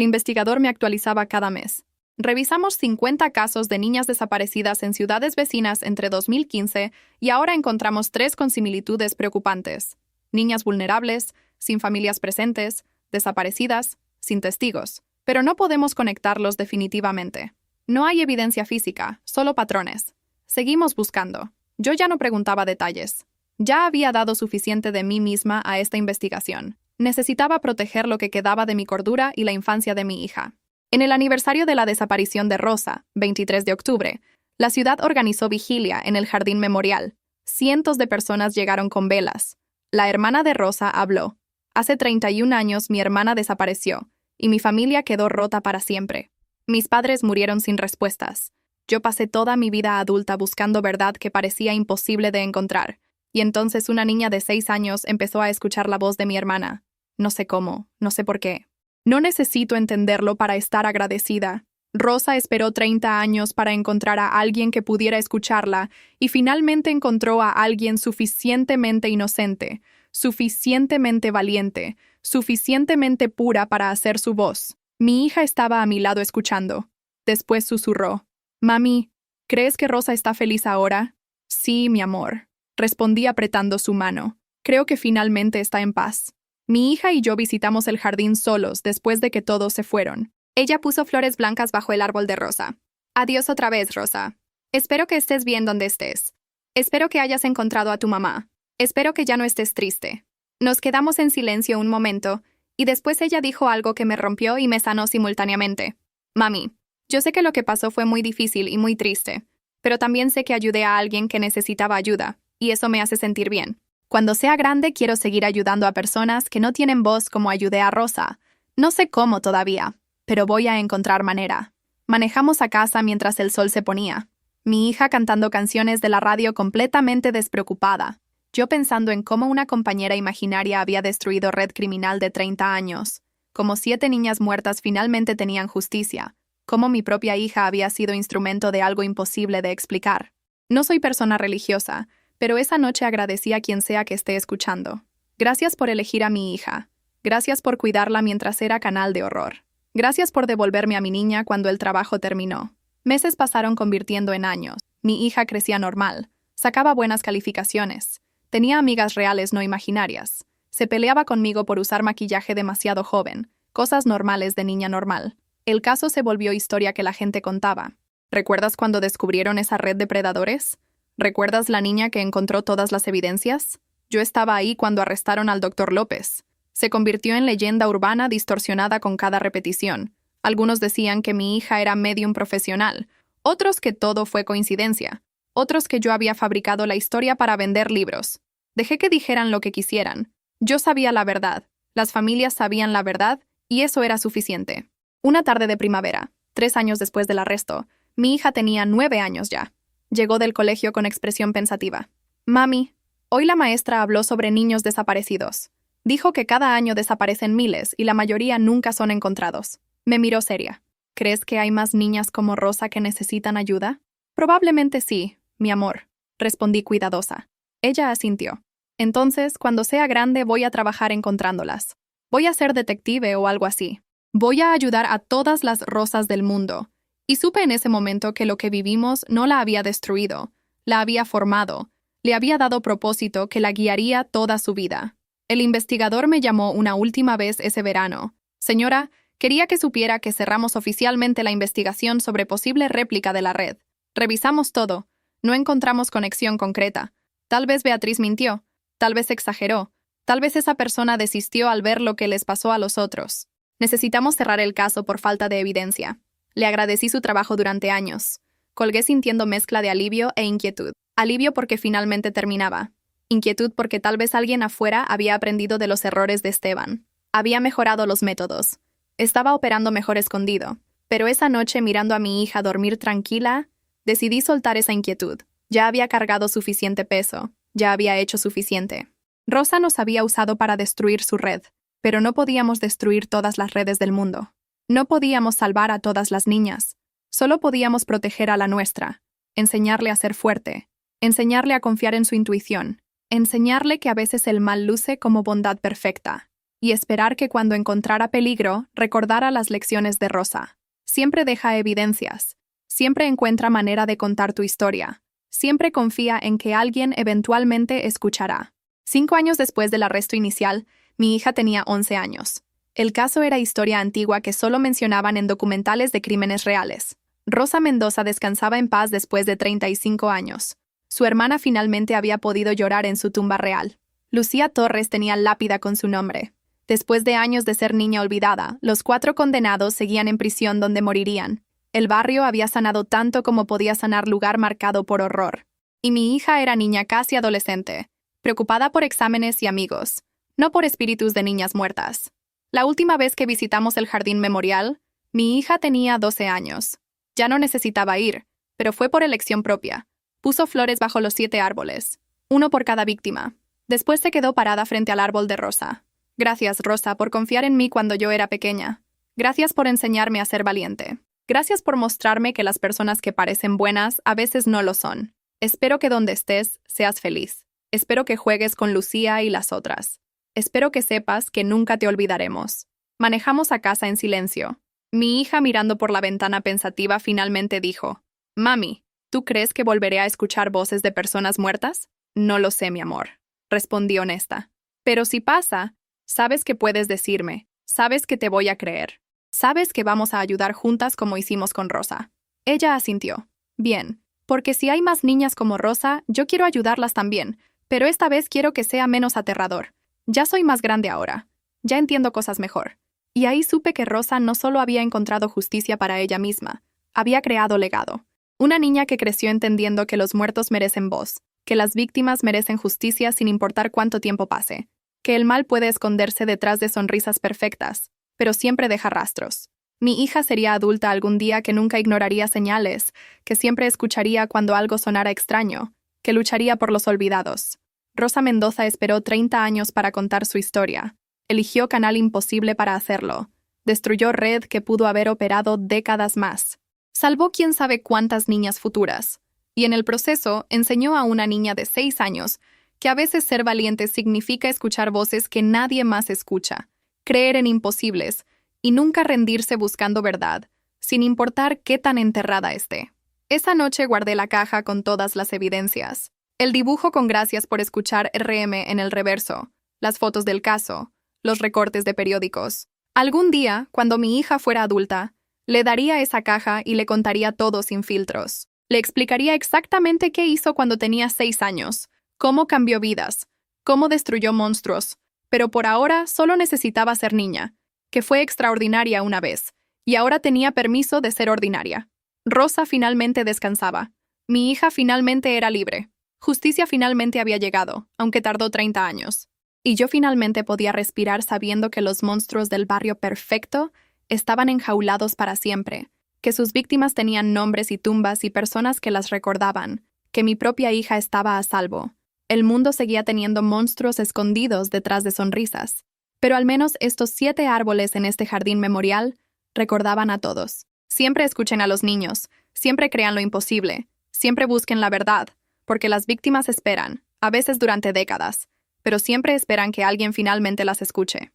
investigador me actualizaba cada mes. Revisamos 50 casos de niñas desaparecidas en ciudades vecinas entre 2015 y ahora encontramos 3 con similitudes preocupantes. Niñas vulnerables, sin familias presentes, desaparecidas, sin testigos. Pero no podemos conectarlos definitivamente. No hay evidencia física, solo patrones. Seguimos buscando. Yo ya no preguntaba detalles. Ya había dado suficiente de mí misma a esta investigación. Necesitaba proteger lo que quedaba de mi cordura y la infancia de mi hija. En el aniversario de la desaparición de Rosa, 23 de octubre, la ciudad organizó vigilia en el Jardín Memorial. Cientos de personas llegaron con velas. La hermana de Rosa habló. Hace 31 años mi hermana desapareció, y mi familia quedó rota para siempre. Mis padres murieron sin respuestas. Yo pasé toda mi vida adulta buscando verdad que parecía imposible de encontrar, y entonces una niña de 6 años empezó a escuchar la voz de mi hermana. No sé cómo, no sé por qué. No necesito entenderlo para estar agradecida. Rosa esperó 30 años para encontrar a alguien que pudiera escucharla, y finalmente encontró a alguien suficientemente inocente, suficientemente valiente, suficientemente pura para hacer su voz. Mi hija estaba a mi lado escuchando. Después susurró. «Mami, ¿crees que Rosa está feliz ahora?» «Sí, mi amor», respondí apretando su mano. «Creo que finalmente está en paz». Mi hija y yo visitamos el jardín solos después de que todos se fueron. Ella puso flores blancas bajo el árbol de Rosa. «Adiós otra vez, Rosa. Espero que estés bien donde estés. Espero que hayas encontrado a tu mamá. Espero que ya no estés triste». Nos quedamos en silencio un momento, y después ella dijo algo que me rompió y me sanó simultáneamente. «Mami, yo sé que lo que pasó fue muy difícil y muy triste, pero también sé que ayudé a alguien que necesitaba ayuda, y eso me hace sentir bien. Cuando sea grande quiero seguir ayudando a personas que no tienen voz como ayudé a Rosa. No sé cómo todavía, pero voy a encontrar manera». Manejamos a casa mientras el sol se ponía. Mi hija cantando canciones de la radio completamente despreocupada. Yo pensando en cómo una compañera imaginaria había destruido red criminal de 30 años. Como 7 niñas muertas finalmente tenían justicia. Cómo mi propia hija había sido instrumento de algo imposible de explicar. No soy persona religiosa, pero esa noche agradecí a quien sea que esté escuchando. Gracias por elegir a mi hija. Gracias por cuidarla mientras era canal de horror. Gracias por devolverme a mi niña cuando el trabajo terminó. Meses pasaron convirtiendo en años. Mi hija crecía normal. Sacaba buenas calificaciones. Tenía amigas reales no imaginarias. Se peleaba conmigo por usar maquillaje demasiado joven. Cosas normales de niña normal. El caso se volvió historia que la gente contaba. ¿Recuerdas cuando descubrieron esa red de predadores? ¿Recuerdas la niña que encontró todas las evidencias? Yo estaba ahí cuando arrestaron al doctor López. Se convirtió en leyenda urbana distorsionada con cada repetición. Algunos decían que mi hija era medium profesional, otros que todo fue coincidencia, otros que yo había fabricado la historia para vender libros. Dejé que dijeran lo que quisieran. Yo sabía la verdad, las familias sabían la verdad, y eso era suficiente. Una tarde de primavera, 3 años después del arresto, mi hija tenía 9 años ya. Llegó del colegio con expresión pensativa. «Mami, hoy la maestra habló sobre niños desaparecidos. Dijo que cada año desaparecen miles y la mayoría nunca son encontrados». Me miró seria. «¿Crees que hay más niñas como Rosa que necesitan ayuda?» «Probablemente sí, mi amor», respondí cuidadosa. Ella asintió. «Entonces, cuando sea grande voy a trabajar encontrándolas. Voy a ser detective o algo así. Voy a ayudar a todas las Rosas del mundo». Y supe en ese momento que lo que vivimos no la había destruido, la había formado, le había dado propósito que la guiaría toda su vida. El investigador me llamó una última vez ese verano. «Señora, quería que supiera que cerramos oficialmente la investigación sobre posible réplica de la red. Revisamos todo. No encontramos conexión concreta. Tal vez Beatriz mintió. Tal vez exageró. Tal vez esa persona desistió al ver lo que les pasó a los otros. Necesitamos cerrar el caso por falta de evidencia». Le agradecí su trabajo durante años. Colgué sintiendo mezcla de alivio e inquietud. Alivio porque finalmente terminaba. Inquietud porque tal vez alguien afuera había aprendido de los errores de Esteban. Había mejorado los métodos. Estaba operando mejor escondido. Pero esa noche, mirando a mi hija dormir tranquila, decidí soltar esa inquietud. Ya había cargado suficiente peso. Ya había hecho suficiente. Rosa nos había usado para destruir su red, pero no podíamos destruir todas las redes del mundo. No podíamos salvar a todas las niñas. Solo podíamos proteger a la nuestra, enseñarle a ser fuerte, enseñarle a confiar en su intuición, enseñarle que a veces el mal luce como bondad perfecta, y esperar que cuando encontrara peligro recordara las lecciones de Rosa. Siempre deja evidencias, siempre encuentra manera de contar tu historia, siempre confía en que alguien eventualmente escuchará. 5 años después del arresto inicial, mi hija tenía 11 años. El caso era historia antigua que solo mencionaban en documentales de crímenes reales. Rosa Mendoza descansaba en paz después de 35 años. Su hermana finalmente había podido llorar en su tumba real. Lucía Torres tenía lápida con su nombre. Después de años de ser niña olvidada, los 4 condenados seguían en prisión donde morirían. El barrio había sanado tanto como podía sanar lugar marcado por horror. Y mi hija era niña casi adolescente, preocupada por exámenes y amigos, no por espíritus de niñas muertas. La última vez que visitamos el jardín memorial, mi hija tenía 12 años. Ya no necesitaba ir, pero fue por elección propia. Puso flores bajo los 7 árboles, uno por cada víctima. Después se quedó parada frente al árbol de Rosa. Gracias, Rosa, por confiar en mí cuando yo era pequeña. Gracias por enseñarme a ser valiente. Gracias por mostrarme que las personas que parecen buenas a veces no lo son. Espero que donde estés seas feliz. Espero que juegues con Lucía y las otras. Espero que sepas que nunca te olvidaremos. Manejamos a casa en silencio. Mi hija, mirando por la ventana pensativa, finalmente dijo: Mami, ¿tú crees que volveré a escuchar voces de personas muertas? No lo sé, mi amor, respondí honesta. Pero si pasa, sabes que puedes decirme, sabes que te voy a creer. Sabes que vamos a ayudar juntas como hicimos con Rosa. Ella asintió. Bien, porque si hay más niñas como Rosa, yo quiero ayudarlas también, pero esta vez quiero que sea menos aterrador. Ya soy más grande ahora. Ya entiendo cosas mejor. Y ahí supe que Rosa no solo había encontrado justicia para ella misma, había creado legado. Una niña que creció entendiendo que los muertos merecen voz, que las víctimas merecen justicia sin importar cuánto tiempo pase, que el mal puede esconderse detrás de sonrisas perfectas, pero siempre deja rastros. Mi hija sería adulta algún día que nunca ignoraría señales, que siempre escucharía cuando algo sonara extraño, que lucharía por los olvidados. Rosa Mendoza esperó 30 años para contar su historia. Eligió canal imposible para hacerlo. Destruyó red que pudo haber operado décadas más. Salvó quién sabe cuántas niñas futuras. Y en el proceso enseñó a una niña de 6 años que a veces ser valiente significa escuchar voces que nadie más escucha, creer en imposibles y nunca rendirse buscando verdad, sin importar qué tan enterrada esté. Esa noche guardé la caja con todas las evidencias. El dibujo con gracias por escuchar RM en el reverso, las fotos del caso, los recortes de periódicos. Algún día, cuando mi hija fuera adulta, le daría esa caja y le contaría todo sin filtros. Le explicaría exactamente qué hizo cuando tenía 6 años, cómo cambió vidas, cómo destruyó monstruos, pero por ahora solo necesitaba ser niña, que fue extraordinaria una vez, y ahora tenía permiso de ser ordinaria. Rosa finalmente descansaba. Mi hija finalmente era libre. Justicia finalmente había llegado, aunque tardó 30 años. Y yo finalmente podía respirar sabiendo que los monstruos del barrio perfecto estaban enjaulados para siempre, que sus víctimas tenían nombres y tumbas y personas que las recordaban, que mi propia hija estaba a salvo. El mundo seguía teniendo monstruos escondidos detrás de sonrisas, pero al menos estos 7 árboles en este jardín memorial recordaban a todos. Siempre escuchen a los niños, siempre crean lo imposible, siempre busquen la verdad, porque las víctimas esperan, a veces durante décadas, pero siempre esperan que alguien finalmente las escuche.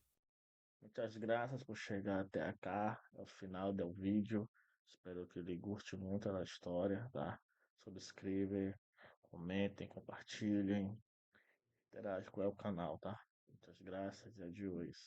Muchas gracias por chegar até cá, ao final do vídeo. Espero que ele goste muito da história, tá? Subscreve, comentem, compartilhem, interage com o canal, tá? Muitas graças e adiós.